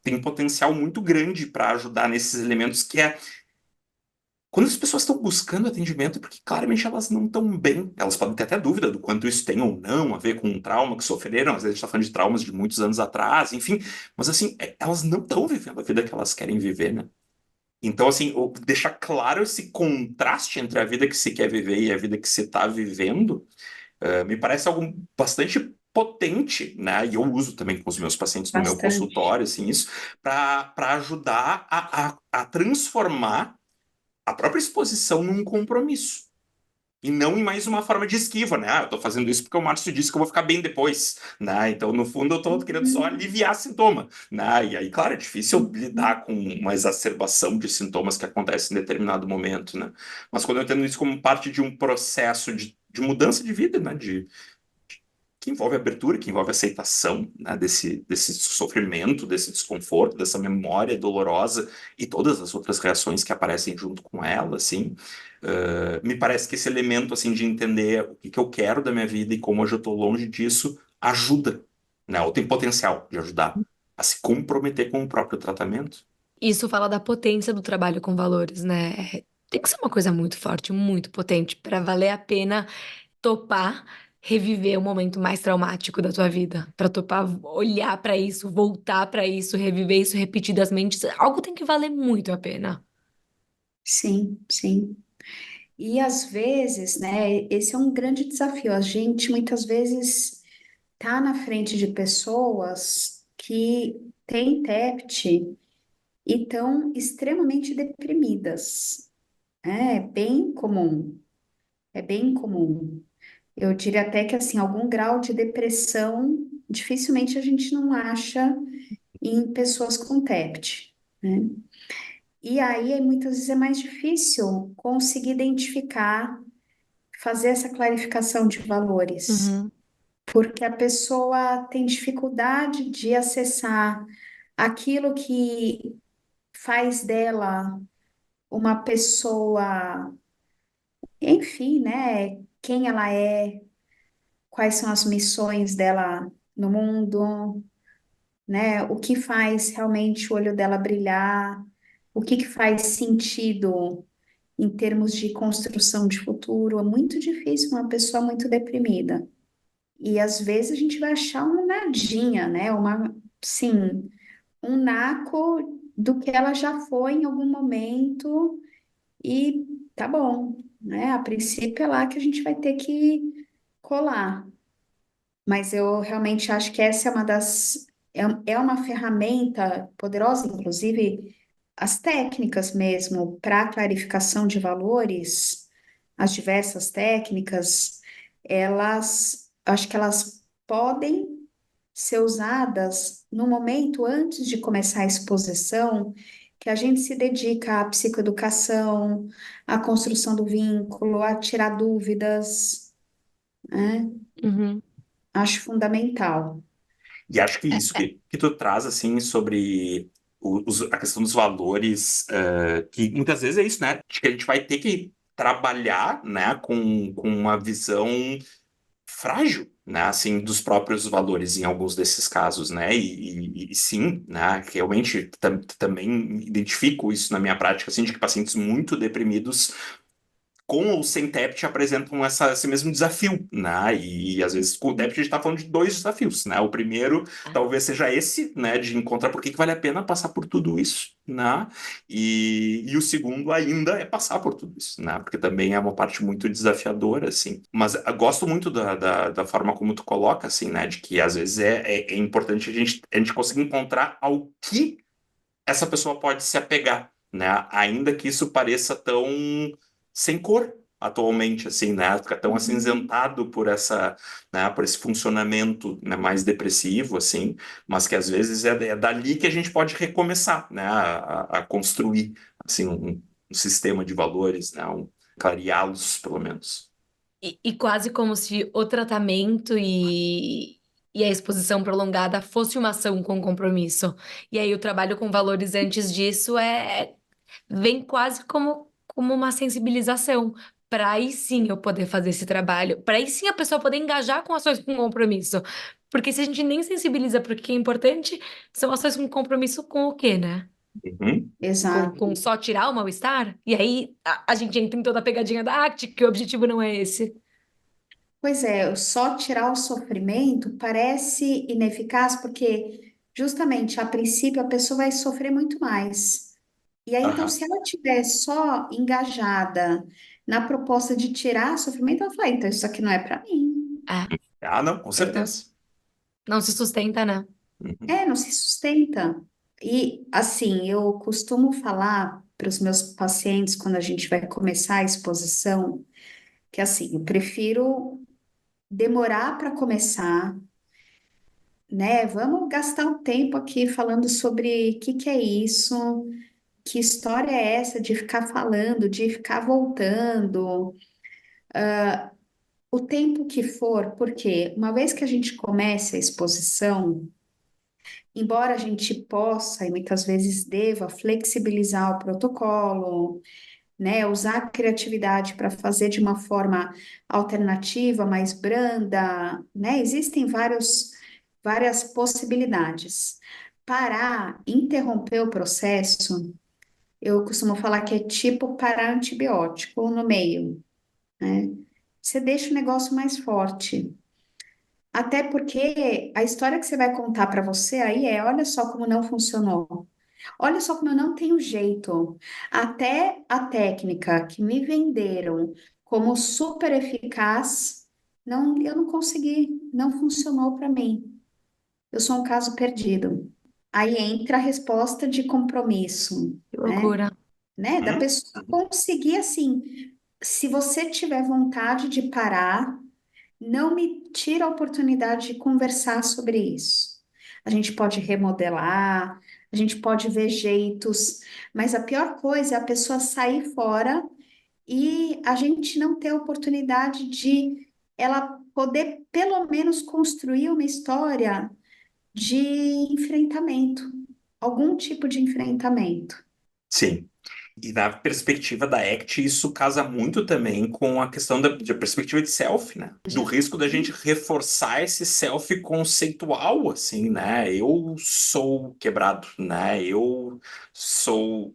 tem um potencial muito grande para ajudar nesses elementos que é Quando as pessoas estão buscando atendimento, é porque claramente elas não estão bem. Elas podem ter até dúvida do quanto isso tem ou não a ver com um trauma que sofreram. Às vezes a gente está falando de traumas de muitos anos atrás, enfim. Mas assim, elas não estão vivendo a vida que elas querem viver, né? Então, assim, deixar claro esse contraste entre a vida que se quer viver e a vida que se está vivendo, me parece algo bastante potente, né? E eu uso também com os meus pacientes no meu Bastante. consultório, assim, isso, para ajudar a transformar a própria exposição num compromisso. E não em mais uma forma de esquiva, né? Eu tô fazendo isso porque o Márcio disse que eu vou ficar bem depois, né? Então, no fundo, eu tô querendo só Uhum. aliviar sintoma, né? E aí, claro, é difícil lidar com uma exacerbação de sintomas que acontece em determinado momento, né? Mas quando eu entendo isso como parte de um processo de mudança de vida, né? Que envolve abertura, que envolve aceitação, né, desse sofrimento, desse desconforto, dessa memória dolorosa e todas as outras reações que aparecem junto com ela, assim, me parece que esse elemento, assim, de entender o que eu quero da minha vida e como hoje eu estou longe disso, ajuda, né, ou tem potencial de ajudar a se comprometer com o próprio tratamento. Isso fala da potência do trabalho com valores, né? Tem que ser uma coisa muito forte, muito potente para valer a pena topar reviver o momento mais traumático da tua vida, para topar olhar para isso, voltar para isso, reviver isso repetidamente. Algo tem que valer muito a pena. Sim, sim. E às vezes, né, esse é um grande desafio. A gente muitas vezes tá na frente de pessoas que têm TEPT e estão extremamente deprimidas. É bem comum, é bem comum. Eu diria até que assim, algum grau de depressão dificilmente a gente não acha em pessoas com TEPT, né? E aí, muitas vezes é mais difícil conseguir identificar, fazer essa clarificação de valores, Uhum, porque a pessoa tem dificuldade de acessar aquilo que faz dela uma pessoa, enfim, né? Quem ela é, quais são as missões dela no mundo, né? O que faz realmente o olho dela brilhar, o que que faz sentido em termos de construção de futuro. É muito difícil uma pessoa muito deprimida. E às vezes a gente vai achar uma nadinha, né? Sim, um naco do que ela já foi em algum momento e tá bom, né? A princípio é lá que a gente vai ter que colar. Mas eu realmente acho que essa é uma das é uma ferramenta poderosa, inclusive as técnicas mesmo para clarificação de valores, as diversas técnicas, elas acho que elas podem ser usadas no momento antes de começar a exposição, que a gente se dedica à psicoeducação, à construção do vínculo, a tirar dúvidas, né? uhum. Acho fundamental. E acho que isso que tu traz, assim, sobre a questão dos valores, que muitas vezes é isso, né? Acho que a gente vai ter que trabalhar, né, com uma visão frágil, né, assim, dos próprios valores em alguns desses casos, né? E sim, né, realmente também identifico isso na minha prática, assim, de que pacientes muito deprimidos com ou sem TEPT apresentam esse mesmo desafio, né? E às vezes com o TEPT a gente está falando de dois desafios, né? O primeiro talvez seja esse, né? De encontrar por que vale a pena passar por tudo isso, né? E o segundo ainda é passar por tudo isso, né? Porque também é uma parte muito desafiadora, assim. Mas eu gosto muito da forma como tu coloca, assim, né? De que às vezes é importante a gente conseguir encontrar ao que essa pessoa pode se apegar, né? Ainda que isso pareça tão sem cor atualmente, assim, né? Fica tão Uhum. acinzentado por né, por esse funcionamento, né, mais depressivo, assim, mas que às vezes é dali que a gente pode recomeçar, né? A construir, assim, um sistema de valores, né? Clareá-los, pelo menos. E quase como se o tratamento e a exposição prolongada fosse uma ação com compromisso. E aí o trabalho com valores antes disso vem quase como uma sensibilização. Para aí sim eu poder fazer esse trabalho, para aí sim a pessoa poder engajar com ações com compromisso. Porque se a gente nem sensibiliza para o que é importante, são ações com compromisso com o quê, né? Uhum. Com Exato. só tirar o mal-estar? E aí a gente entra em toda a pegadinha da ACT, que o objetivo não é esse. Pois é, só tirar o sofrimento parece ineficaz, porque justamente a princípio a pessoa vai sofrer muito mais. E aí, então, Aham. se ela estiver só engajada na proposta de tirar sofrimento, ela fala, então isso aqui não é para mim. É, Ah, não, com certeza. não se sustenta, né? Uhum. É, não se sustenta. E assim, eu costumo falar para os meus pacientes quando a gente vai começar a exposição, que assim, eu prefiro demorar para começar, né? Vamos gastar um tempo aqui falando sobre o que que é isso, que história é essa de ficar falando, de ficar voltando, o tempo que for, porque uma vez que a gente começa a exposição, embora a gente possa e muitas vezes deva flexibilizar o protocolo, né, usar a criatividade para fazer de uma forma alternativa, mais branda, né? Existem várias possibilidades. Parar, interromper o processo, eu costumo falar que é tipo parar antibiótico no meio, né? Você deixa o negócio mais forte. Até porque a história que você vai contar para você aí é, olha só como não funcionou. Olha só como eu não tenho jeito. Até a técnica que me venderam como super eficaz, não, eu não consegui, não funcionou para mim. Eu sou um caso perdido. Aí entra a resposta de compromisso, Que né? loucura. Da Uhum. pessoa conseguir assim, se você tiver vontade de parar, não me tira a oportunidade de conversar sobre isso. A gente pode remodelar, a gente pode ver jeitos, mas a pior coisa é a pessoa sair fora e a gente não ter a oportunidade de ela poder pelo menos construir uma história de enfrentamento, algum tipo de enfrentamento. Sim. E na perspectiva da ACT, isso casa muito também com a questão da perspectiva de self, né? Do risco da gente reforçar esse self conceitual, assim, né? Eu sou quebrado, né? Eu sou,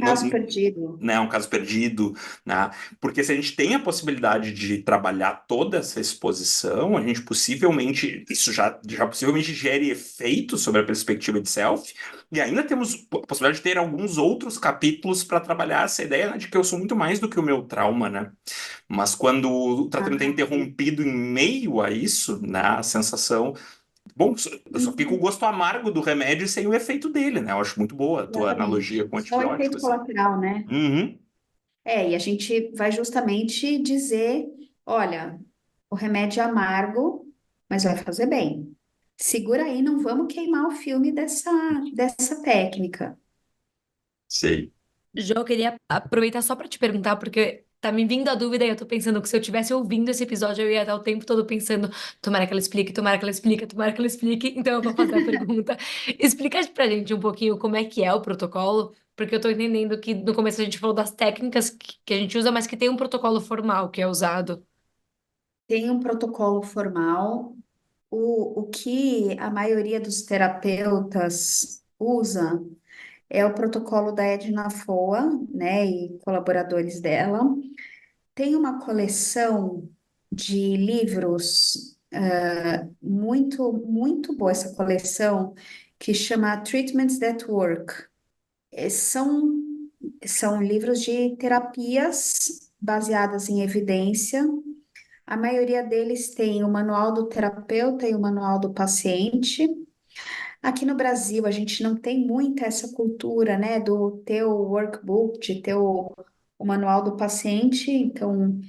Caso perdido. né, um caso perdido, né? Porque se a gente tem a possibilidade de trabalhar toda essa exposição, a gente possivelmente, isso já possivelmente gere efeito sobre a perspectiva de self, e ainda temos a possibilidade de ter alguns outros capítulos para trabalhar essa ideia, né, de que eu sou muito mais do que o meu trauma, né? Mas quando o tratamento é Ah, interrompido em meio a isso, né, a sensação. Bom, eu só fico o uhum, gosto amargo do remédio sem o efeito dele, né? Eu acho muito boa a tua analogia exatamente. com Só o efeito antibióticos. colateral, né? Uhum. E a gente vai justamente dizer, olha, o remédio é amargo, mas vai fazer bem. Segura aí, não vamos queimar o filme dessa técnica. Sei. Jo, eu queria aproveitar só para te perguntar, porque tá me vindo a dúvida e eu tô pensando que se eu tivesse ouvindo esse episódio, eu ia estar o tempo todo pensando, tomara que ela explique, tomara que ela explique, tomara que ela explique. Então eu vou fazer a pergunta. Explica pra gente um pouquinho como é que é o protocolo, porque eu tô entendendo que no começo a gente falou das técnicas que a gente usa, mas que tem um protocolo formal que é usado. Tem um protocolo formal. O que a maioria dos terapeutas usa é o protocolo da Edna Foa, né, e colaboradores dela. Tem uma coleção de livros, muito boa essa coleção, que chama Treatments That Work. São livros de terapias baseadas em evidência. A maioria deles tem o manual do terapeuta e o manual do paciente. Aqui no Brasil, a gente não tem muita essa cultura, né, do ter o workbook, de ter o manual do paciente, então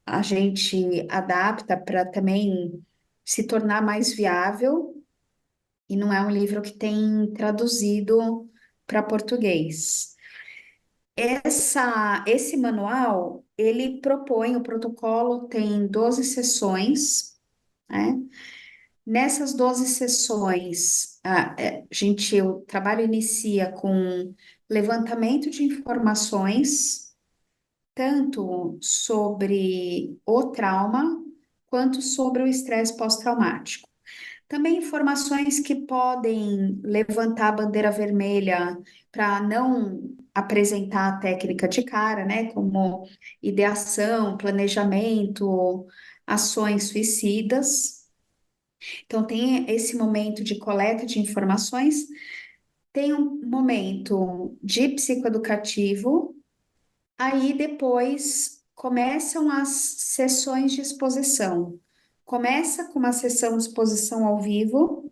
a gente adapta para também se tornar mais viável, e não é um livro que tem traduzido para português. Esse manual, ele propõe, o protocolo tem 12 sessões, né? Nessas 12 sessões, o trabalho inicia com levantamento de informações, tanto sobre o trauma, quanto sobre o estresse pós-traumático. Também informações que podem levantar a bandeira vermelha para não apresentar a técnica de cara, né? Como ideação, planejamento, ações suicidas. Então, tem esse momento de coleta de informações, tem um momento de psicoeducativo, aí depois começam as sessões de exposição. Começa com uma sessão de exposição ao vivo,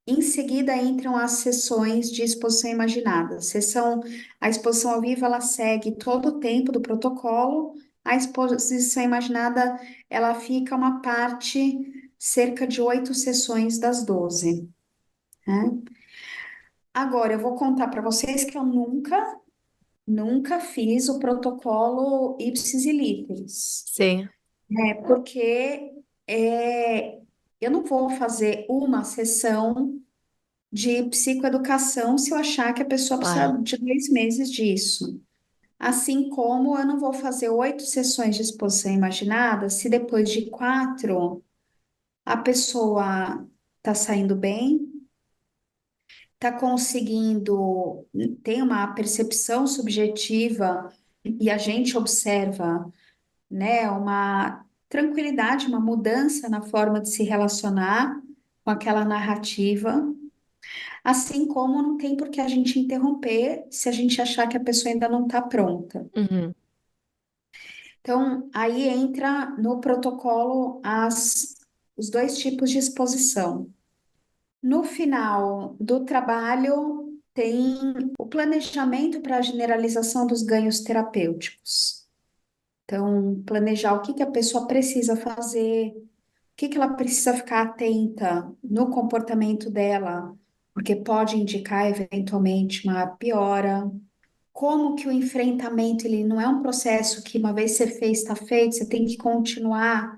em seguida entram as sessões de exposição imaginada. A exposição ao vivo ela segue todo o tempo do protocolo, a exposição imaginada ela fica uma parte, cerca de 8 sessões das 12, né? Agora, eu vou contar para vocês que eu nunca fiz o protocolo ipsis e literis, Sim, né? Porque é, eu não vou fazer uma sessão de psicoeducação se eu achar que a pessoa precisa claro. de 2 meses disso. Assim como eu não vou fazer 8 sessões de exposição imaginada se depois de 4 a pessoa está saindo bem, está conseguindo, tem uma percepção subjetiva e a gente observa, né, uma tranquilidade, uma mudança na forma de se relacionar com aquela narrativa. Assim como não tem por que a gente interromper se a gente achar que a pessoa ainda não está pronta. Uhum. Então, aí entra no protocolo os 2 tipos de exposição. No final do trabalho, tem o planejamento para a generalização dos ganhos terapêuticos. Então, planejar o que que a pessoa precisa fazer, o que que ela precisa ficar atenta no comportamento dela, porque pode indicar eventualmente uma piora. Como que o enfrentamento ele não é um processo que uma vez você fez, está feito, você tem que continuar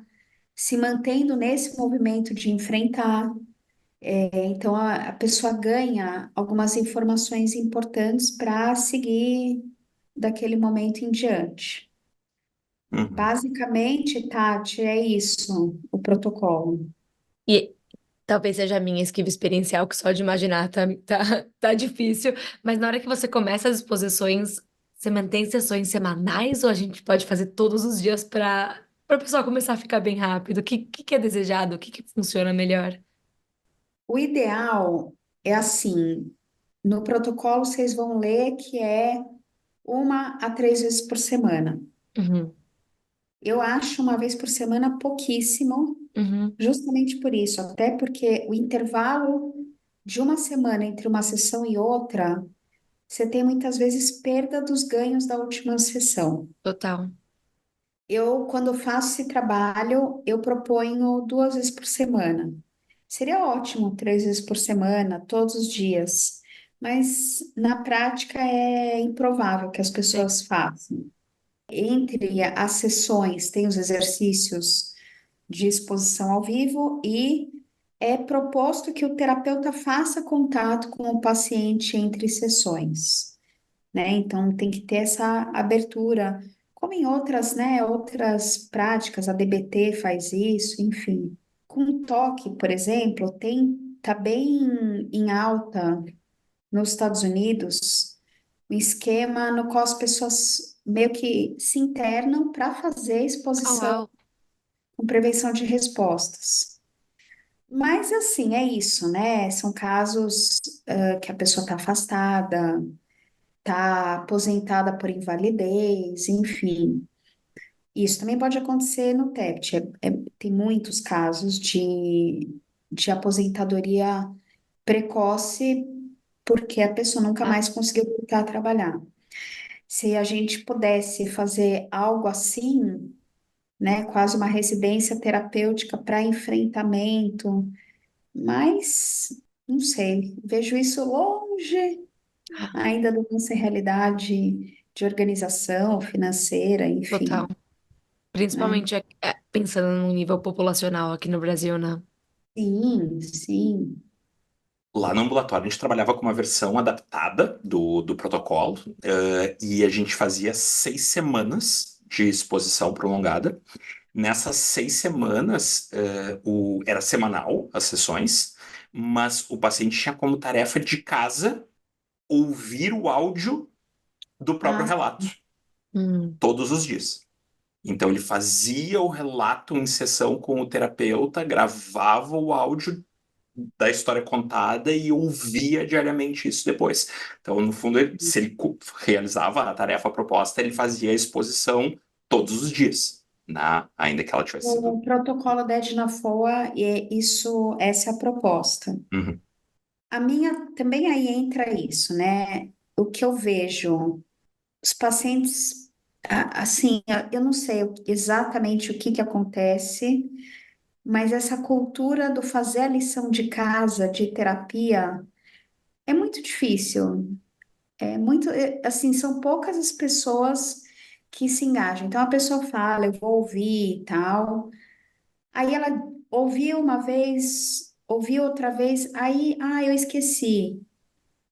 se mantendo nesse movimento de enfrentar. Então a pessoa ganha algumas informações importantes para seguir daquele momento em diante. Uhum. Basicamente, Tati, é isso, o protocolo. E talvez seja a minha esquiva experiencial, que só de imaginar tá difícil, mas na hora que você começa as exposições, você mantém sessões semanais ou a gente pode fazer todos os dias para o pessoal começar a ficar bem rápido? O que é desejado? O que funciona melhor? O ideal é assim, no protocolo vocês vão ler que é 1 a 3 vezes por semana. Uhum, Eu acho 1 vez por semana pouquíssimo, uhum, justamente por isso, até porque o intervalo de uma semana entre uma sessão e outra, você tem muitas vezes perda dos ganhos da última sessão. total. Eu, quando faço esse trabalho, eu proponho 2 vezes por semana. Seria ótimo 3 vezes por semana, todos os dias, mas na prática é improvável que as Sim. pessoas façam. Entre as sessões, tem os exercícios de exposição ao vivo e é proposto que o terapeuta faça contato com o paciente entre sessões, né? Então tem que ter essa abertura, como em outras, né, outras práticas, a DBT faz isso, enfim. Com toque, por exemplo, tá bem em alta nos Estados Unidos um esquema no qual as pessoas meio que se internam para fazer Oh, exposição uau. com prevenção de respostas. Mas assim, é isso, né? São casos que a pessoa está afastada, está aposentada por invalidez, enfim. Isso também pode acontecer no TEPT. Tem muitos casos de aposentadoria precoce porque a pessoa nunca Ah, mais conseguiu voltar a trabalhar. Se a gente pudesse fazer algo assim, né, quase uma residência terapêutica para enfrentamento, mas não sei, vejo isso longe ainda da nossa realidade de organização financeira, total. enfim, né? Principalmente pensando no nível populacional aqui no Brasil, né? Sim, sim. Lá no ambulatório, a gente trabalhava com uma versão adaptada do protocolo, e a gente fazia 6 semanas de exposição prolongada. Nessas 6 semanas, era semanal as sessões, mas o paciente tinha como tarefa de casa ouvir o áudio do próprio Ah, relato, Hum. todos os dias. Então ele fazia o relato em sessão com o terapeuta, gravava o áudio da história contada e ouvia diariamente isso depois. Então, no fundo, se ele realizava a tarefa proposta, ele fazia a exposição todos os dias, né? Ainda que ela tivesse sido. o protocolo da Edna FOA, essa é a proposta. Uhum. A minha também aí entra isso, né? O que eu vejo, os pacientes, assim, eu não sei exatamente o que que acontece, mas essa cultura do fazer a lição de casa, de terapia, é muito difícil. Assim, são poucas as pessoas que se engajam. Então a pessoa fala, eu vou ouvir e tal. Aí ela ouviu uma vez, ouviu outra vez, aí, eu esqueci.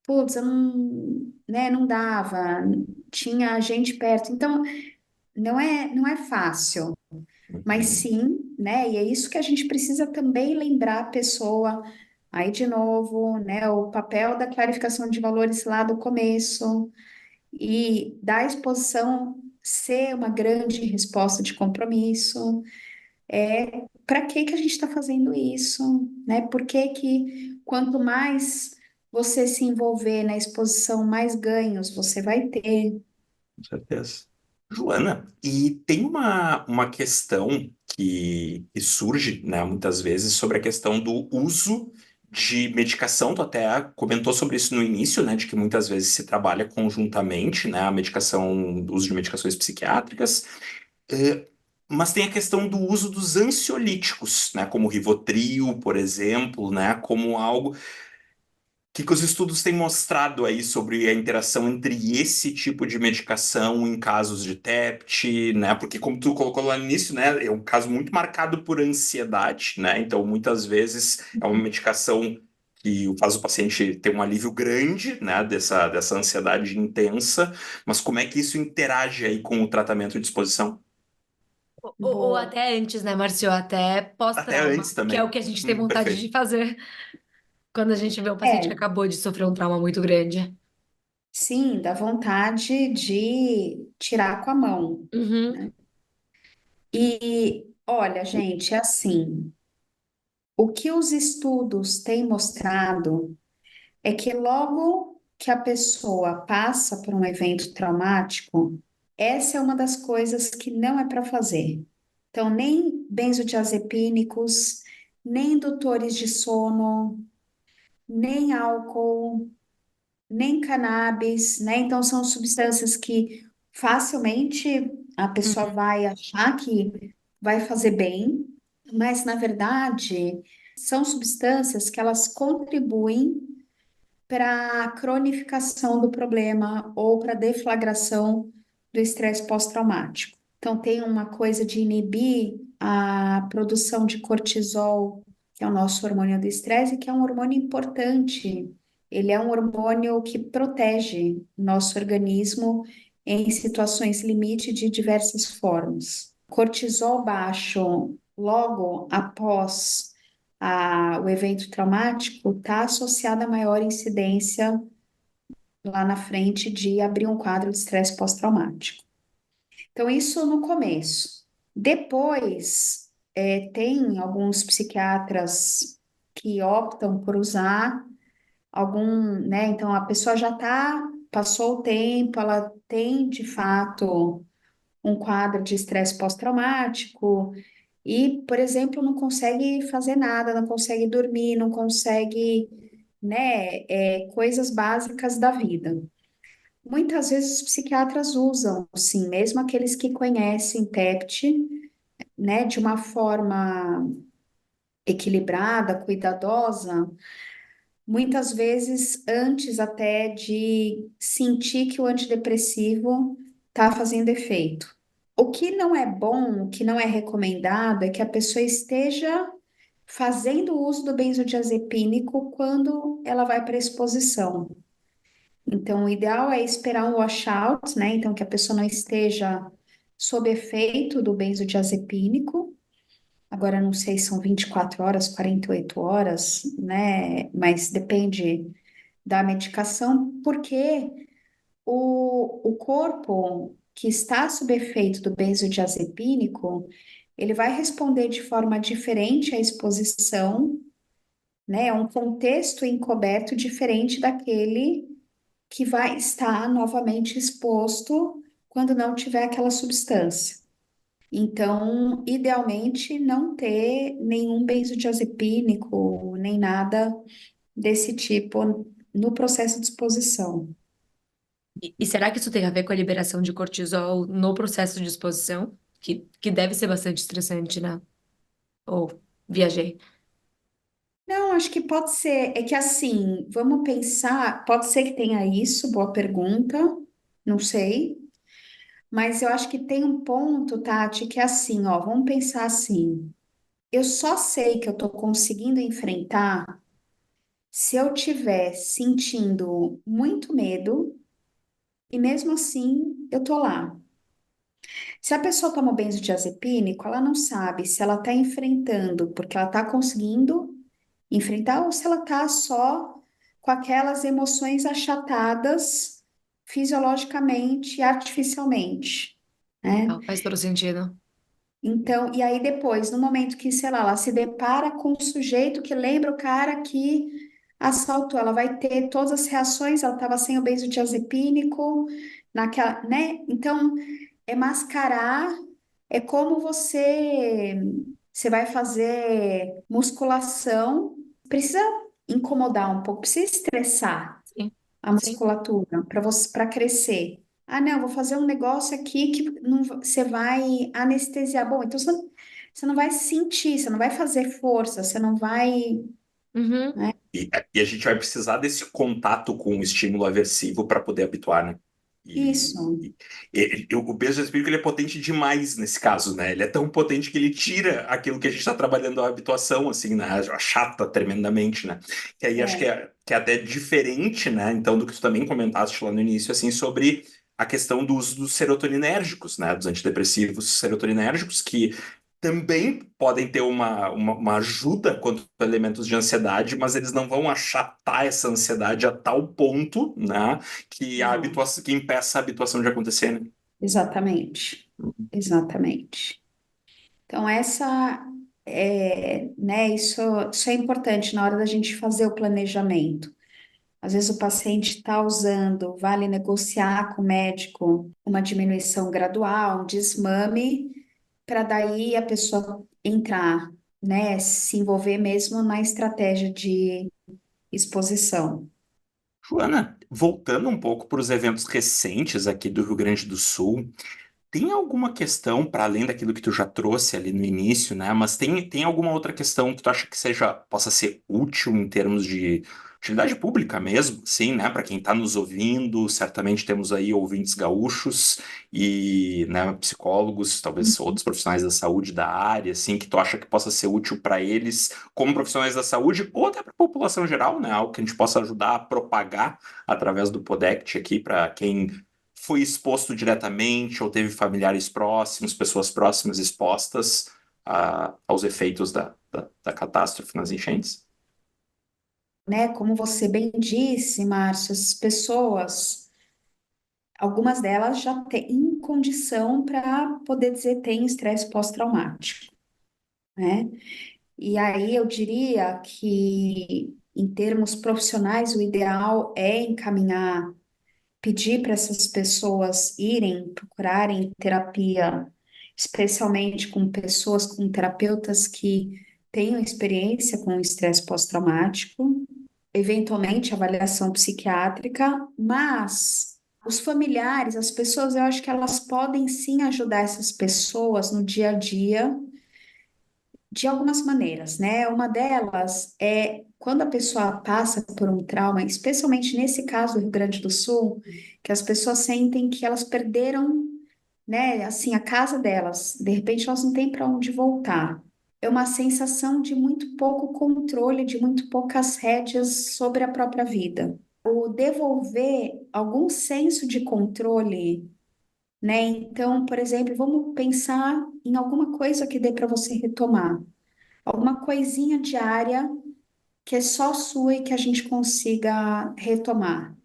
Putz, eu não, né, não dava, tinha gente perto. Então, não é fácil, mas Uhum. sim, né? E é isso que a gente precisa também lembrar a pessoa. Aí, de novo, né, o papel da clarificação de valores lá do começo e da exposição ser uma grande resposta de compromisso. Para que que a gente está fazendo isso, né? Por que que quanto mais você se envolver na exposição, mais ganhos você vai ter? Com certeza. Joana, e tem uma questão que surge, né, muitas vezes sobre a questão do uso de medicação. Tu até comentou sobre isso no início, né, de que muitas vezes se trabalha conjuntamente, né, a medicação, o uso de medicações psiquiátricas. É, mas tem a questão do uso dos ansiolíticos, né, como o Rivotril, por exemplo, né, como algo que os estudos têm mostrado aí sobre a interação entre esse tipo de medicação em casos de TEPT, né? Porque como tu colocou lá no início, né, é um caso muito marcado por ansiedade, né? Então muitas vezes é uma medicação que faz o paciente ter um alívio grande, né, dessa ansiedade intensa, mas como é que isso interage aí com o tratamento de exposição? Ou Boa. até antes, né, Marcio? Até Até pós-trauma, antes que é também. o que a gente tem vontade Perfeito. de fazer quando a gente vê um paciente que É, acabou de sofrer um trauma muito grande. sim, dá vontade de tirar com a mão, Uhum, né? E olha, gente, é assim, o que os estudos têm mostrado é que logo que a pessoa passa por um evento traumático, essa é uma das coisas que não é para fazer. Então, nem benzodiazepínicos, nem indutores de sono, nem álcool, nem cannabis, né? Então, são substâncias que facilmente a pessoa uhum, vai achar que vai fazer bem, mas na verdade são substâncias que elas contribuem para a cronificação do problema ou para a deflagração do estresse pós-traumático. Então, tem uma coisa de inibir a produção de cortisol, que é o nosso hormônio do estresse, que é um hormônio importante. Ele é um hormônio que protege o nosso organismo em situações limite de diversas formas. Cortisol baixo logo após o evento traumático está associado a maior incidência lá na frente de abrir um quadro de estresse pós-traumático. Então, isso no começo. Depois, tem alguns psiquiatras que optam por usar algum, né? Então, a pessoa já passou o tempo, ela tem de fato um quadro de estresse pós-traumático e, por exemplo, não consegue fazer nada, não consegue dormir, não consegue, né, coisas básicas da vida. Muitas vezes os psiquiatras usam, sim, mesmo aqueles que conhecem TEPT, né, de uma forma equilibrada, cuidadosa, muitas vezes antes até de sentir que o antidepressivo está fazendo efeito. O que não é bom, o que não é recomendado é que a pessoa esteja fazendo uso do benzodiazepínico quando ela vai para exposição. Então, o ideal é esperar um washout, né? Então, que a pessoa não esteja sob efeito do benzodiazepínico. Agora, não sei se são 24 horas, 48 horas, né? Mas depende da medicação, porque o corpo que está sob efeito do benzodiazepínico, ele vai responder de forma diferente à exposição, né? É um contexto encoberto diferente daquele que vai estar novamente exposto quando não tiver aquela substância. Então, idealmente, não ter nenhum benzodiazepínico, nem nada desse tipo no processo de exposição. E será que isso tem a ver com a liberação de cortisol no processo de exposição? Que deve ser bastante estressante, né? Ou viajei. Não, acho que pode ser. É que assim, vamos pensar, pode ser que tenha isso, boa pergunta, não sei. Mas eu acho que tem um ponto, Tati, que é assim, ó, vamos pensar assim. Eu só sei que eu tô conseguindo enfrentar se eu tiver sentindo muito medo e mesmo assim eu tô lá. Se a pessoa toma benzodiazepínico, ela não sabe se ela tá enfrentando porque ela tá conseguindo enfrentar ou se ela tá só com aquelas emoções achatadas fisiologicamente e artificialmente, né? Ah, faz todo sentido. Então, e aí depois, no momento que, sei lá, ela se depara com um sujeito que lembra o cara que assaltou, ela vai ter todas as reações, ela estava sem o benzodiazepínico, naquela, né? Então, é mascarar, é como você vai fazer musculação, precisa incomodar um pouco, precisa estressar Sim, a sim. musculatura para você para crescer. Ah, não, vou fazer um negócio aqui que não, você vai anestesiar. Bom, então você não vai sentir, você não vai fazer força, você não vai, Uhum. né? E a gente vai precisar desse contato com o estímulo aversivo para poder habituar, né? Isso, O peso espírito ele é potente demais nesse caso, né? Ele é tão potente que ele tira aquilo que a gente está trabalhando a habituação, assim, né? Achata tremendamente, né? Que aí acho é, que é até diferente, né? Então, do que tu também comentaste lá no início, assim, sobre a questão do uso dos serotoninérgicos, né? Dos antidepressivos serotoninérgicos, que também podem ter uma ajuda quanto a elementos de ansiedade, mas eles não vão achatar essa ansiedade a tal ponto, né, que a não, habituação, que impeça a habituação de acontecer, né? exatamente, exatamente. Então, né, isso é importante na hora da gente fazer o planejamento. Às vezes o paciente está usando, vale negociar com o médico uma diminuição gradual, um desmame, para daí a pessoa entrar, né, se envolver mesmo na estratégia de exposição. Joana, voltando um pouco para os eventos recentes aqui do Rio Grande do Sul, tem alguma questão, para além daquilo que tu já trouxe ali no início, né? Mas tem alguma outra questão que tu acha que possa ser útil em termos de utilidade pública mesmo, sim, né? Para quem está nos ouvindo, certamente temos aí ouvintes gaúchos e, né, psicólogos, talvez outros profissionais da saúde da área, assim, que tu acha que possa ser útil para eles como profissionais da saúde ou até para a população geral, né? Algo que a gente possa ajudar a propagar através do Podect aqui para quem foi exposto diretamente ou teve familiares próximos, pessoas próximas expostas aos efeitos da catástrofe nas enchentes? Né, como você bem disse, Márcio, as pessoas, algumas delas já têm condição para poder dizer tem estresse pós-traumático, né? E aí eu diria que, em termos profissionais, o ideal é encaminhar, pedir para essas pessoas irem procurarem terapia, especialmente com pessoas, com terapeutas que tenham experiência com estresse pós-traumático, eventualmente avaliação psiquiátrica, mas os familiares, as pessoas, eu acho que elas podem sim ajudar essas pessoas no dia a dia de algumas maneiras, né? Uma delas é quando a pessoa passa por um trauma, especialmente nesse caso do Rio Grande do Sul, que as pessoas sentem que elas perderam, né, assim, a casa delas, de repente elas não têm para onde voltar. É uma sensação de muito pouco controle, de muito poucas rédeas sobre a própria vida. O devolver algum senso de controle né? Então, por exemplo, vamos pensar em alguma coisa que dê para você retomar, alguma coisinha diária que é só sua e que a gente consiga retomar,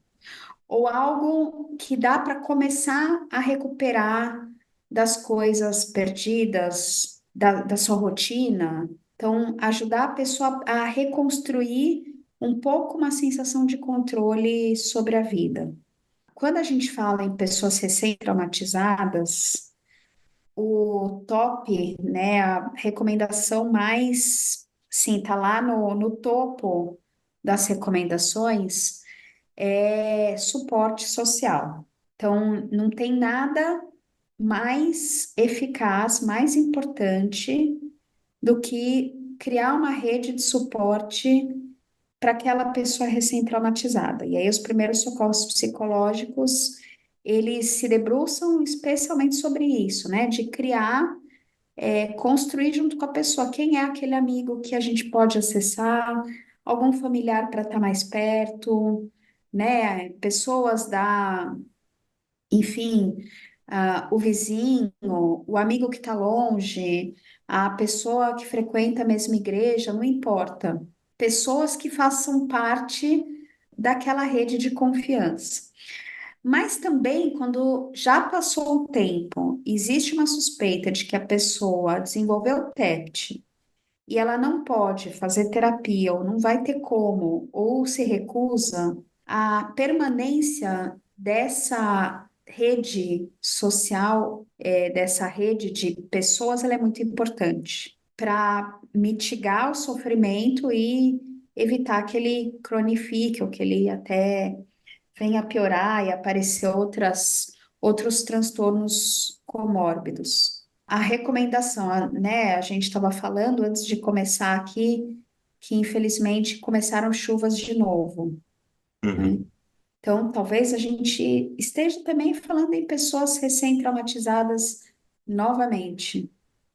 ou algo que dá para começar a recuperar das coisas perdidas, da sua rotina. Então, ajudar a pessoa a reconstruir um pouco uma sensação de controle sobre a vida. Quando a gente fala em pessoas recém-traumatizadas, o top, né, a recomendação mais, sim, tá lá no topo das recomendações, é suporte social. Então, não tem nada mais eficaz, mais importante do que criar uma rede de suporte para aquela pessoa recém-traumatizada. E aí, os primeiros socorros psicológicos, eles se debruçam especialmente sobre isso, né? De criar, construir junto com a pessoa quem é aquele amigo que a gente pode acessar, algum familiar para estar mais perto, né? Pessoas da, enfim, o vizinho, o amigo que está longe, a pessoa que frequenta a mesma igreja, não importa. Pessoas que façam parte daquela rede de confiança. Mas também, quando já passou o tempo, existe uma suspeita de que a pessoa desenvolveu TEPT e ela não pode fazer terapia, ou não vai ter como, ou se recusa, a permanência dessa rede social, dessa rede de pessoas, ela é muito importante para mitigar o sofrimento e evitar que ele cronifique, ou que ele até venha a piorar e aparecer outros transtornos comórbidos. A recomendação, né? A gente estava falando antes de começar aqui que infelizmente começaram chuvas de novo, né? Uhum. Então, talvez a gente esteja também falando em pessoas recém-traumatizadas novamente,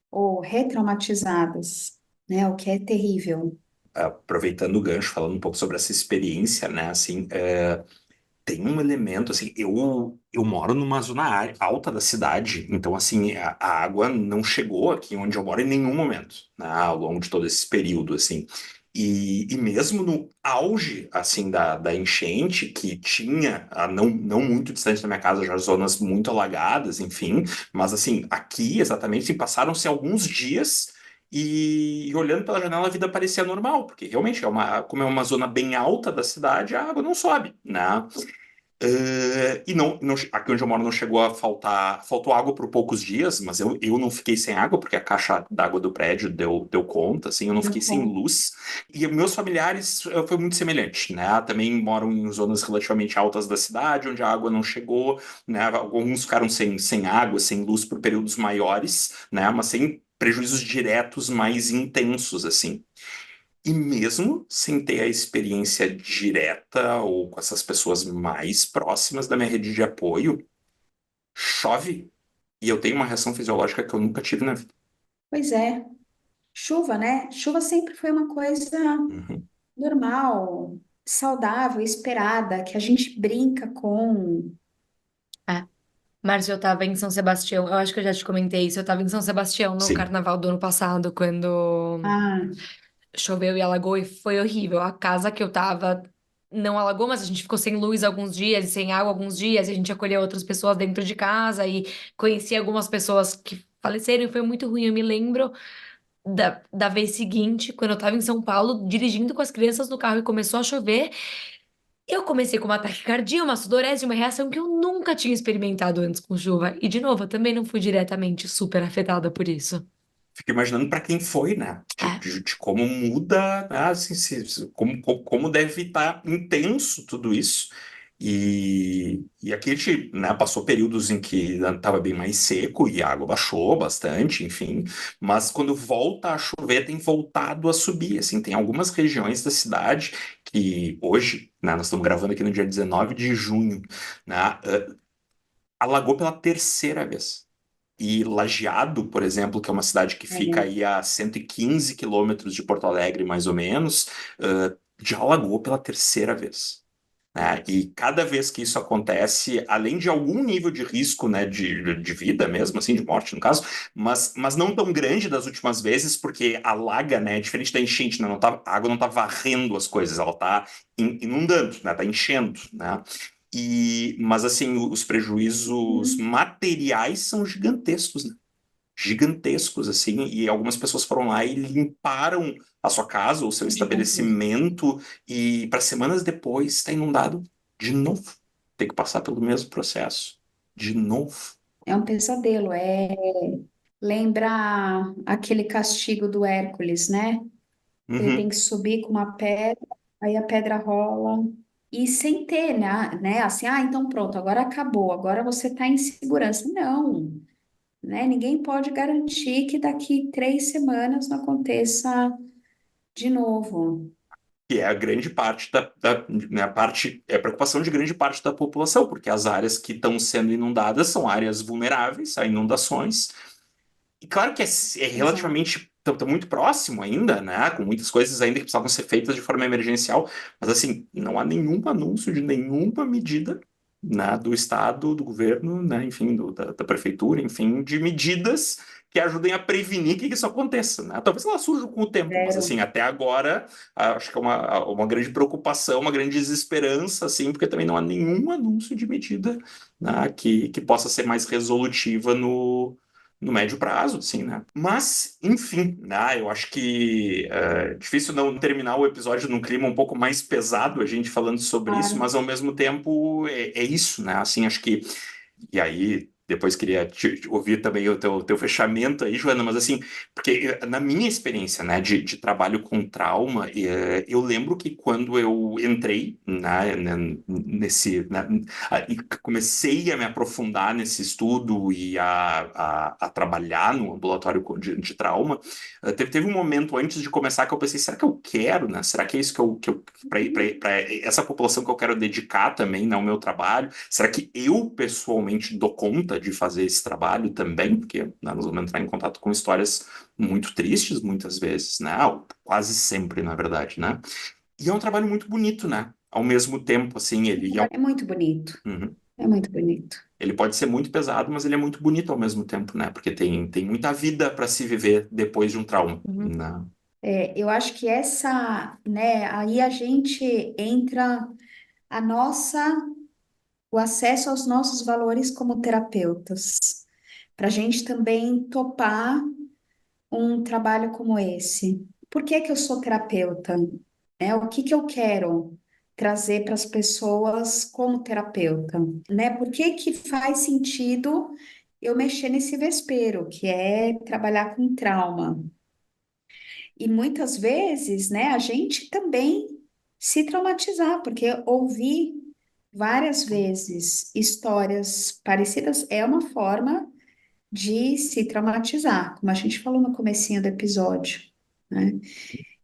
ou retraumatizadas, né? O que é terrível. Aproveitando o gancho, falando um pouco sobre essa experiência, né? Assim, tem um elemento, assim, eu moro numa zona alta da cidade, então, assim, a água não chegou aqui onde eu moro em nenhum momento, né, ao longo de todo esse período, assim. E mesmo no auge, assim, da enchente, que tinha, não muito distante da minha casa, já zonas muito alagadas, enfim, mas, assim, aqui, exatamente, assim, passaram-se alguns dias. E olhando pela janela, a vida parecia normal, porque realmente como é uma zona bem alta da cidade, a água não sobe, né? E aqui onde eu moro não chegou a faltar, faltou água por poucos dias, mas eu não fiquei sem água, porque a caixa d'água do prédio deu conta, assim, eu não fiquei sem luz. E meus familiares foi muito semelhante, né? Também moram em zonas relativamente altas da cidade, onde a água não chegou, né? Alguns ficaram sem água, sem luz por períodos maiores, né? Mas sem prejuízos diretos mais intensos, assim. E mesmo sem ter a experiência direta ou com essas pessoas mais próximas da minha rede de apoio, chove e eu tenho uma reação fisiológica que eu nunca tive na vida. Pois é, chuva, né? Chuva sempre foi uma coisa Uhum. normal, saudável, esperada, que a gente brinca com. É. Márcio, eu tava em São Sebastião, eu acho que eu já te comentei isso, eu tava em São Sebastião no Sim. carnaval do ano passado, quando Ah, choveu e alagou e foi horrível. A casa que eu tava não alagou, mas a gente ficou sem luz alguns dias e sem água alguns dias, e a gente acolheu outras pessoas dentro de casa e conheci algumas pessoas que faleceram e foi muito ruim. Eu me lembro da vez seguinte, quando eu tava em São Paulo, dirigindo com as crianças no carro e começou a chover. Eu comecei com uma taquicardia, uma sudorese, uma reação que eu nunca tinha experimentado antes com chuva. E, de novo, eu também não fui diretamente super afetada por isso. Fico imaginando para quem foi, né? De, É. de, de como muda, né? Assim, como deve estar intenso tudo isso. E aqui a gente, né, passou períodos em que estava bem mais seco e a água baixou bastante, enfim. Mas quando volta a chover, tem voltado a subir. Assim, tem algumas regiões da cidade que hoje, né, nós estamos gravando aqui no dia 19 de junho, né, alagou pela terceira vez. E Lajeado, por exemplo, que é uma cidade que fica é. aí a 115 quilômetros de Porto Alegre, mais ou menos, já alagou pela terceira vez. né? E cada vez que isso acontece, além de algum nível de risco, né, de vida mesmo, assim, de morte no caso, mas não tão grande das últimas vezes, porque alaga, né, é diferente da enchente, né, não tá, a água não tá varrendo as coisas, ela tá inundando, né, tá enchendo, né? Mas assim, os prejuízos Hum, materiais são gigantescos, né? Gigantescos, assim, e algumas pessoas foram lá e limparam a sua casa ou seu são gigantescos. estabelecimento, e para semanas depois está inundado de novo. Tem que passar pelo mesmo processo de novo. É um pesadelo, lembra aquele castigo do Hércules, né? Ele tem Uhum. que subir com uma pedra, aí a pedra rola, e sem ter, né? Assim, então pronto, agora acabou, agora você está em segurança. Não, né? Ninguém pode garantir que daqui 3 semanas não aconteça de novo. Que é a grande parte né, a parte, é a preocupação de grande parte da população, porque as áreas que estão sendo inundadas são áreas vulneráveis a inundações. E claro que é Exato. relativamente tá muito próximo ainda, né? Com muitas coisas ainda que precisavam ser feitas de forma emergencial, mas assim, não há nenhum anúncio de nenhuma medida, né, do Estado, do governo, né, enfim, da prefeitura, enfim, de medidas que ajudem a prevenir que isso aconteça, né? Talvez ela surja com o tempo, mas assim, Zero. até agora, acho que é uma grande preocupação, uma grande desesperança, assim, porque também não há nenhum anúncio de medida, né, que possa ser mais resolutiva no médio prazo, assim, né? Mas, enfim, né? Eu acho que é difícil não terminar o episódio num clima um pouco mais pesado, a gente falando sobre isso, Claro. mas ao mesmo tempo é isso, né? Assim, acho que e aí, depois queria ouvir também o teu fechamento aí, Joana, mas assim, porque na minha experiência, né, de trabalho com trauma, eu lembro que quando eu entrei e comecei a me aprofundar nesse estudo e a trabalhar no ambulatório de trauma, teve um momento antes de começar que eu pensei, será que eu quero, né? Será que é isso para essa população que eu quero dedicar também, né, ao meu trabalho? Será que eu pessoalmente dou conta de fazer esse trabalho também? Porque né, nós vamos entrar em contato com histórias muito tristes, muitas vezes, né? Quase sempre, na verdade, né? E é um trabalho muito bonito, né? Ao mesmo tempo, assim, É muito bonito. Uhum. É muito bonito. Ele pode ser muito pesado, mas ele é muito bonito ao mesmo tempo, né? Porque tem muita vida para se viver depois de um trauma, Uhum. né? Eu acho que né, aí a gente entra a nossa, o acesso aos nossos valores como terapeutas, para a gente também topar um trabalho como esse. Por que que eu sou terapeuta? Né? O que que eu quero trazer para as pessoas como terapeuta? Né? Por que que faz sentido eu mexer nesse vespeiro, que é trabalhar com trauma? E muitas vezes, né, a gente também se traumatizar, porque ouvir várias vezes histórias parecidas é uma forma de se traumatizar, como a gente falou no comecinho do episódio, né?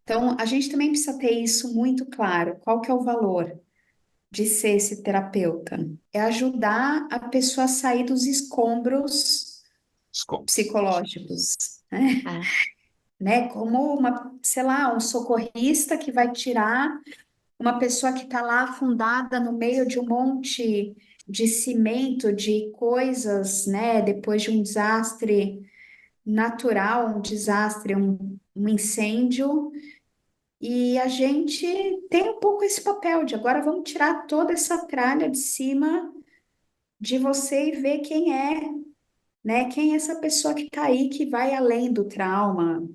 Então, a gente também precisa ter isso muito claro. Qual que é o valor de ser esse terapeuta? É ajudar a pessoa a sair dos escombros Escombros. psicológicos, É. né? Como sei lá, um socorrista que vai tirar uma pessoa que está lá afundada no meio de um monte de cimento, de coisas, né? Depois de um desastre natural, um desastre, um incêndio, e a gente tem um pouco esse papel de agora vamos tirar toda essa tralha de cima de você e ver quem é, né? Quem é essa pessoa que está aí, que vai além do trauma,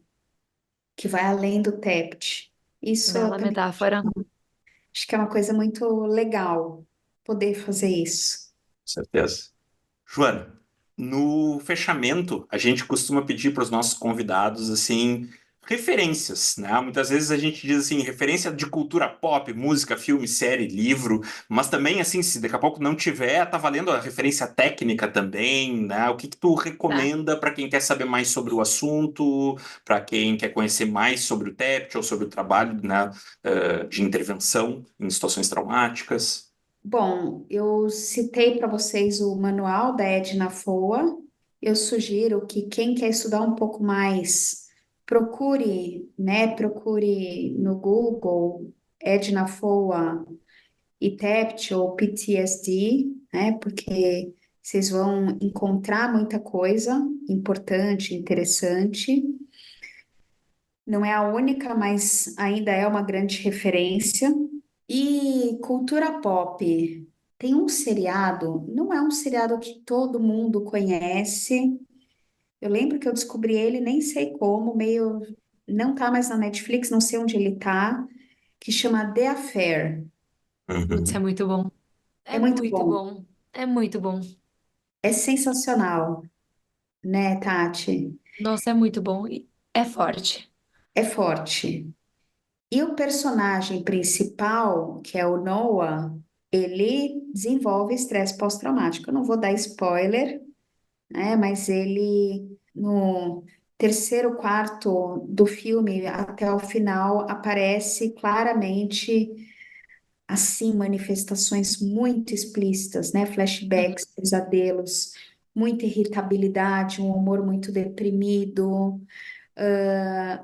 que vai além do TEPT. Isso eu Bela também metáfora. acho que é uma coisa muito legal poder fazer isso. Certeza. Joana, no fechamento, a gente costuma pedir para os nossos convidados, assim, referências, né? Muitas vezes a gente diz assim, referência de cultura pop, música, filme, série, livro, mas também, assim, se daqui a pouco não tiver, tá valendo a referência técnica também, né? O que que tu Tá. recomenda para quem quer saber mais sobre o assunto, para quem quer conhecer mais sobre o TEPT ou sobre o trabalho, né, de intervenção em situações traumáticas? Bom, eu citei para vocês o manual da Edna Foa. Eu sugiro que quem quer estudar um pouco mais, procure, né? Procure no Google Edna Foa e TEPT ou PTSD, né? Porque vocês vão encontrar muita coisa importante, interessante. Não é a única, mas ainda é uma grande referência. E cultura pop. Tem um seriado, não é um seriado que todo mundo conhece. Eu lembro que eu descobri ele, nem sei como, meio. Não tá mais na Netflix, não sei onde ele tá, que chama The Affair. Putz, é Uhum. muito bom. É É muito muito bom, bom. É muito bom. é sensacional, né, Tati? Nossa, é muito bom. E é forte. É forte. E o personagem principal, que é o Noah, ele desenvolve estresse pós-traumático. Eu não vou dar spoiler, né? Mas ele, no terceiro quarto do filme, até o final, aparece claramente, assim, manifestações muito explícitas, né? Uhum. Flashbacks, pesadelos, muita irritabilidade, um humor muito deprimido,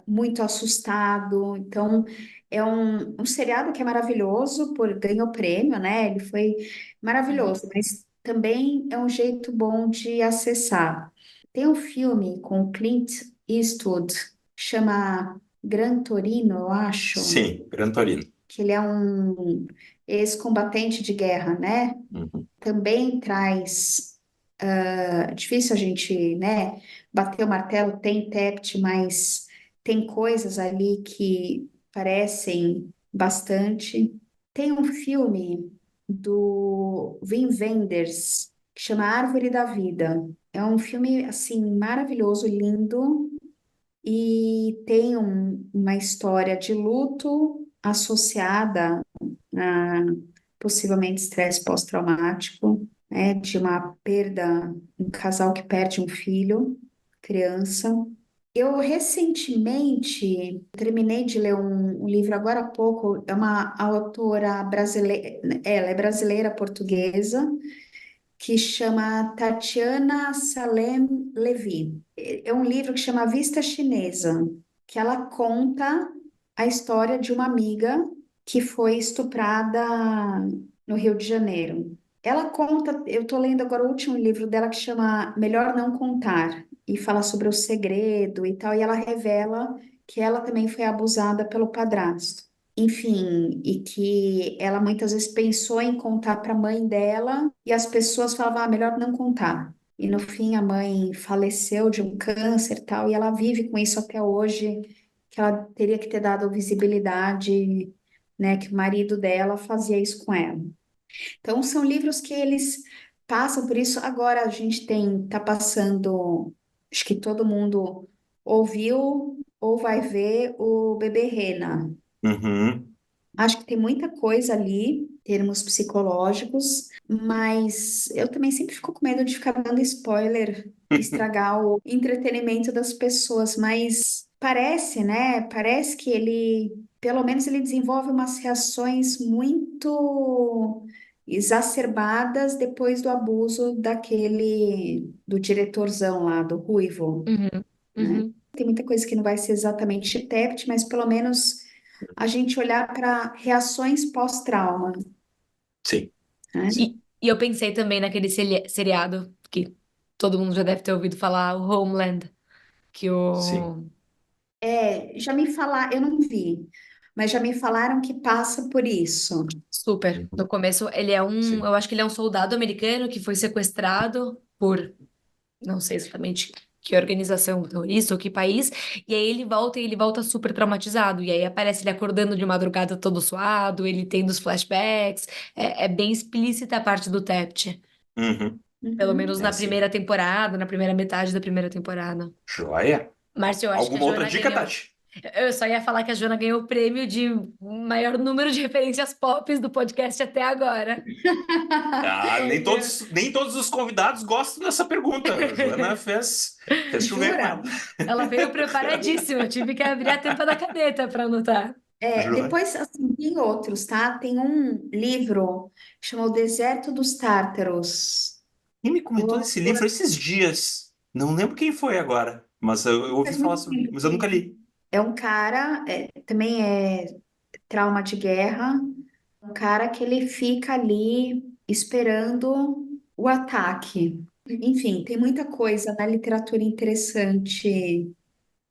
muito assustado. Então, é um seriado que é maravilhoso, ganhou prêmio, né? Ele foi Uhum. maravilhoso, mas também é um jeito bom de acessar. Tem um filme com Clint Eastwood, chama Gran Torino, eu acho, Sim, Gran Torino. que ele é um ex-combatente de guerra, né? Uhum. Também traz. É difícil a gente, né, bater o martelo, tem TEPT, mas tem coisas ali que parecem bastante. Tem um filme do Wim Wenders que chama Árvore da Vida. É um filme, assim, maravilhoso, lindo, e tem uma história de luto associada a possivelmente estresse pós-traumático, né, de uma perda, um casal que perde um filho, criança. Eu recentemente terminei de ler um livro agora há pouco, é uma autora brasileira, ela é brasileira portuguesa, que chama Tatiana Salem Levy. É um livro que chama Vista Chinesa, que ela conta a história de uma amiga que foi estuprada no Rio de Janeiro. Ela conta, eu estou lendo agora o último livro dela que chama Melhor Não Contar, e fala sobre o segredo e tal, e ela revela que ela também foi abusada pelo padrasto. Enfim, e que ela muitas vezes pensou em contar para a mãe dela e as pessoas falavam, ah, melhor não contar. E no fim a mãe faleceu de um câncer e tal, e ela vive com isso até hoje, que ela teria que ter dado visibilidade, né, que o marido dela fazia isso com ela. Então são livros que eles passam por isso. Agora a gente tá passando, acho que todo mundo ouviu ou vai ver o Bebê Rena. Uhum. Acho que tem muita coisa ali, termos psicológicos, mas eu também sempre fico com medo de ficar dando spoiler, estragar o entretenimento das pessoas, mas parece, né? Parece que ele, pelo menos ele desenvolve umas reações muito exacerbadas depois do abuso do diretorzão lá, do Ruivo, Uhum. né? Uhum. Tem muita coisa que não vai ser exatamente TEPT, mas pelo menos a gente olhar para reações pós-trauma, Sim, né? sim, E eu pensei também naquele seriado que todo mundo já deve ter ouvido falar, o Homeland, que sim. o Já me falaram, eu não vi, mas já me falaram que passa por isso. super, no Uhum. começo, ele é Sim. eu acho que ele é um soldado americano que foi sequestrado por, não sei exatamente que organização terrorista ou que país, e aí ele volta super traumatizado, e aí aparece ele acordando de madrugada todo suado, ele tendo os flashbacks, é bem explícita a parte do TEPT, Uhum. pelo menos É na sim. primeira temporada, na primeira metade da primeira temporada. Joia. Márcio, eu acho que a Alguma outra Joana dica, ganhou. Tati? Eu só ia falar que a Joana ganhou o prêmio de maior número de referências pop do podcast até agora. Ah, Entendeu? nem todos os convidados gostam dessa pergunta. A Joana fez chover com ela. Jura? Ela veio preparadíssima, eu tive que abrir a tampa da caneta para anotar. Joia. Depois, assim, tem outros, tá? Tem um livro que chama O Deserto dos Tártaros. Quem me O comentou desse autor livro esses dias? Não lembro quem foi agora, mas eu ouvi faz falar muito sobre, tempo. mas eu nunca li. É um cara, também é trauma de guerra, um cara que ele fica ali esperando o ataque. Enfim, tem muita coisa na literatura interessante.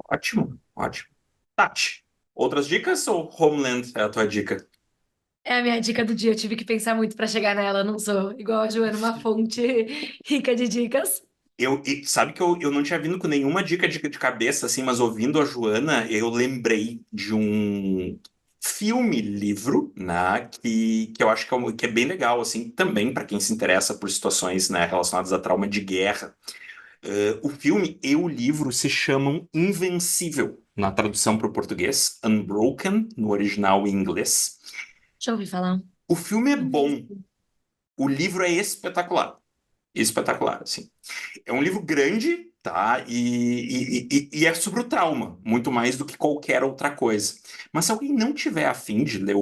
Ótimo, ótimo. Tati, outras dicas ou Homeland é a tua dica? É a minha dica do dia. Eu tive que pensar muito para chegar nela. Eu não sou igual a Joana, uma fonte rica de dicas. Sabe que eu não tinha vindo com nenhuma dica de cabeça, assim, mas ouvindo a Joana, eu lembrei de um filme-livro, né, que eu acho que é bem legal, assim, também para quem se interessa por situações, né, relacionadas a trauma de guerra. O filme e o livro se chamam Invencível, na tradução para o português, Unbroken, no original em inglês. Já ouvi falar. O filme é bom, o livro é espetacular. Espetacular, assim. É um livro grande, tá? E é sobre o trauma, muito mais do que qualquer outra coisa. Mas se alguém não tiver afim de ler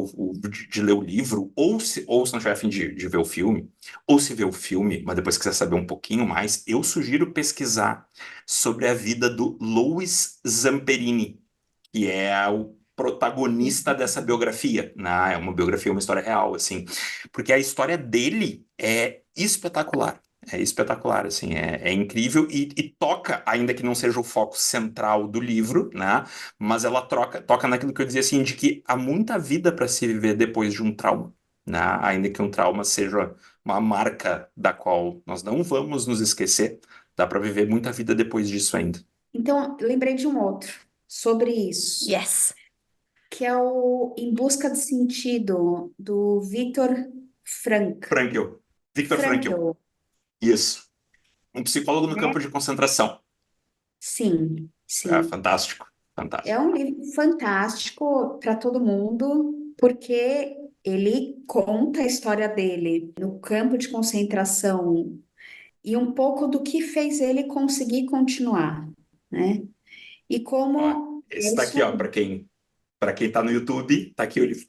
de ler o livro, ou se não tiver afim de ver o filme, ou se ver o filme, mas depois quiser saber um pouquinho mais, eu sugiro pesquisar sobre a vida do Louis Zamperini, que é o protagonista dessa biografia, né? É uma biografia, uma história real, assim, porque a história dele é espetacular. É espetacular, assim, é incrível e toca, ainda que não seja o foco central do livro, né? Mas ela toca naquilo que eu dizia assim, de que há muita vida para se viver depois de um trauma, né? Ainda que um trauma seja uma marca da qual nós não vamos nos esquecer, dá para viver muita vida depois disso ainda. Então, eu lembrei de um outro sobre isso, Yes. que é o Em Busca de Sentido, do Viktor Frankl, Viktor Frankl, Frankl. isso. Um psicólogo no campo Né? de concentração. Sim, É sim. fantástico, É fantástico. um livro fantástico para todo mundo, porque ele conta a história dele no campo de concentração e um pouco do que fez ele conseguir continuar, né? E Ó, como é esse tá isso aqui, ó, aí. para quem tá no YouTube, tá aqui o livro.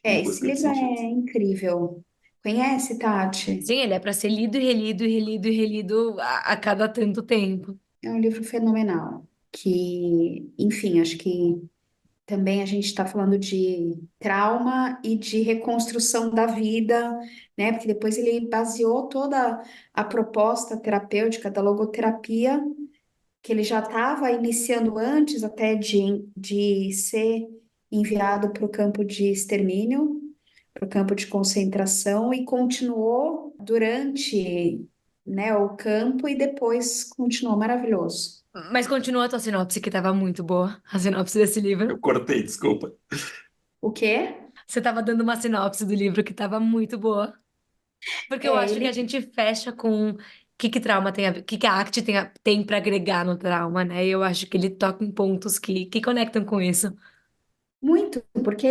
Em É, esse busca de livro sentido. é incrível. Conhece, Tati? Sim, ele é para ser lido e relido e relido e relido a cada tanto tempo. É um livro fenomenal. Que, enfim, acho que também a gente está falando de trauma e de reconstrução da vida, né? Porque depois ele baseou toda a proposta terapêutica da logoterapia, que ele já estava iniciando antes até de ser enviado para o campo de extermínio, para o campo de concentração, e continuou durante, né, o campo e depois continuou maravilhoso. Mas continua a tua sinopse, que tava muito boa. A sinopse desse livro. Eu cortei, desculpa. O quê? Você tava dando uma sinopse do livro que tava muito boa. Porque eu É, acho que a ele gente fecha com o que trauma tem a ver, o que a arte tem para agregar no trauma, né? E eu acho que ele toca em pontos que conectam com isso. muito, porque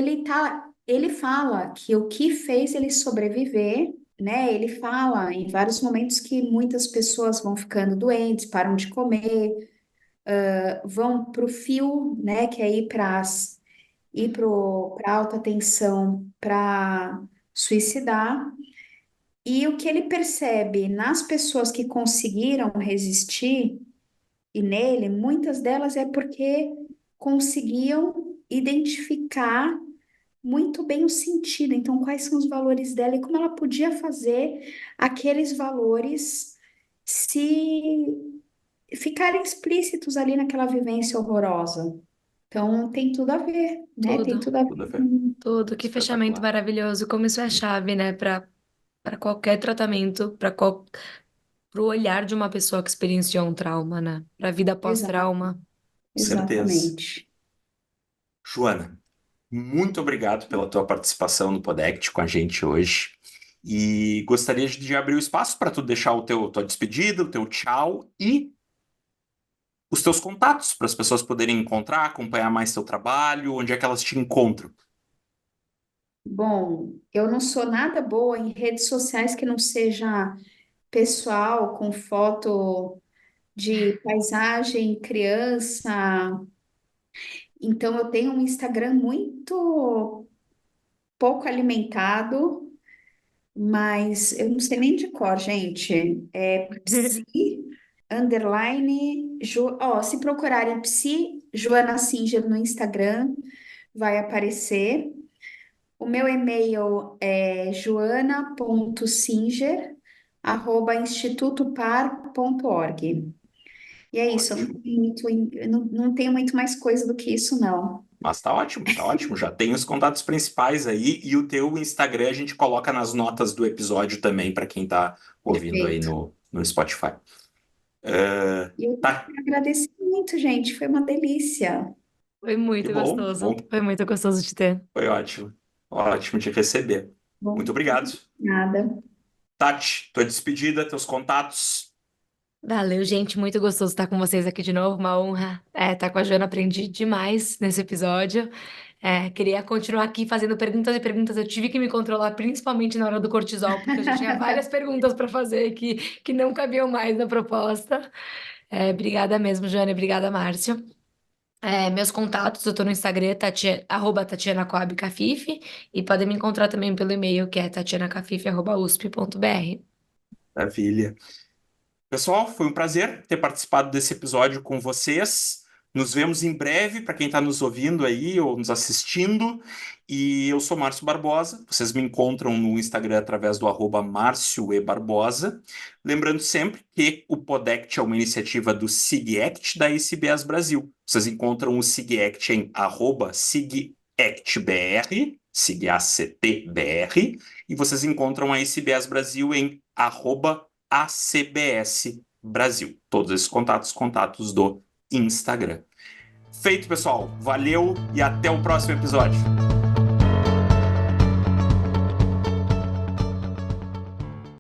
ele fala que o que fez ele sobreviver, né? Ele fala em vários momentos que muitas pessoas vão ficando doentes, param de comer, vão para o fio, né? Que é ir para alta tensão para suicidar. E o que ele percebe nas pessoas que conseguiram resistir, e nele, muitas delas é porque conseguiam identificar muito bem o sentido. Então, quais são os valores dela e como ela podia fazer aqueles valores se ficarem explícitos ali naquela vivência horrorosa. Então, tem tudo a ver, né? Tem Tudo, tudo a ver Tudo a ver. com... tudo. Que fechamento Espetacular. maravilhoso. Como isso é chave, né? Para qualquer tratamento, pro olhar de uma pessoa que experienciou um trauma, né? Para vida Exato, pós-trauma. Certeza. exatamente. Joana, muito obrigado pela tua participação no Podect com a gente hoje. E gostaria de abrir o espaço para tu deixar tua despedida, o teu tchau e os teus contatos para as pessoas poderem encontrar, acompanhar mais teu trabalho, onde é que elas te encontram. Bom, eu não sou nada boa em redes sociais que não seja pessoal, com foto de paisagem, criança. Então, eu tenho um Instagram muito pouco alimentado, mas eu não sei nem de cor, gente. É psi, underline, se procurarem psi, Joana Singer no Instagram, vai aparecer. O meu e-mail é joana.singer@institutopar.org. E é isso, eu não Ótimo. tenho muito, não tenho muito mais coisa do que isso, não. Mas tá ótimo, tá ótimo. Já tem os contatos principais aí e o teu Instagram a gente coloca nas notas do episódio também para quem tá ouvindo aí Perfeito. no Spotify. E eu Tá, agradeci muito, gente, foi uma delícia. Foi que muito bom, que bom. gostoso. Foi muito gostoso de ter. Foi ótimo. Ótimo te receber. Muito Bom, obrigado. nada. Tati, tua despedida, teus contatos. Valeu, gente. Muito gostoso estar com vocês aqui de novo. Uma honra estar com a Joana. Aprendi demais nesse episódio. Queria continuar aqui fazendo perguntas e perguntas. Eu tive que me controlar, principalmente na hora do cortisol, porque eu já tinha várias perguntas para fazer que não cabiam mais na proposta. Obrigada mesmo, Joana. E obrigada, Márcio. Meus contatos, eu tô no Instagram, @TatianaCoabCafife, e podem me encontrar também pelo e-mail, que é tatianacafife@usp.br. Maravilha. Pessoal, foi um prazer ter participado desse episódio com vocês. Nos vemos em breve, para quem está nos ouvindo aí ou nos assistindo. E eu sou Márcio Barbosa. Vocês me encontram no Instagram através do @MárcioEBarbosa. Lembrando sempre que o Podect é uma iniciativa do SIGACT da ICBS Brasil. Vocês encontram o SIGACT em @SIGACTBR, SIGACTBR, e vocês encontram a ICBS Brasil em @ACBS Brasil. Todos esses contatos do Instagram. Feito, pessoal. Valeu e até o próximo episódio.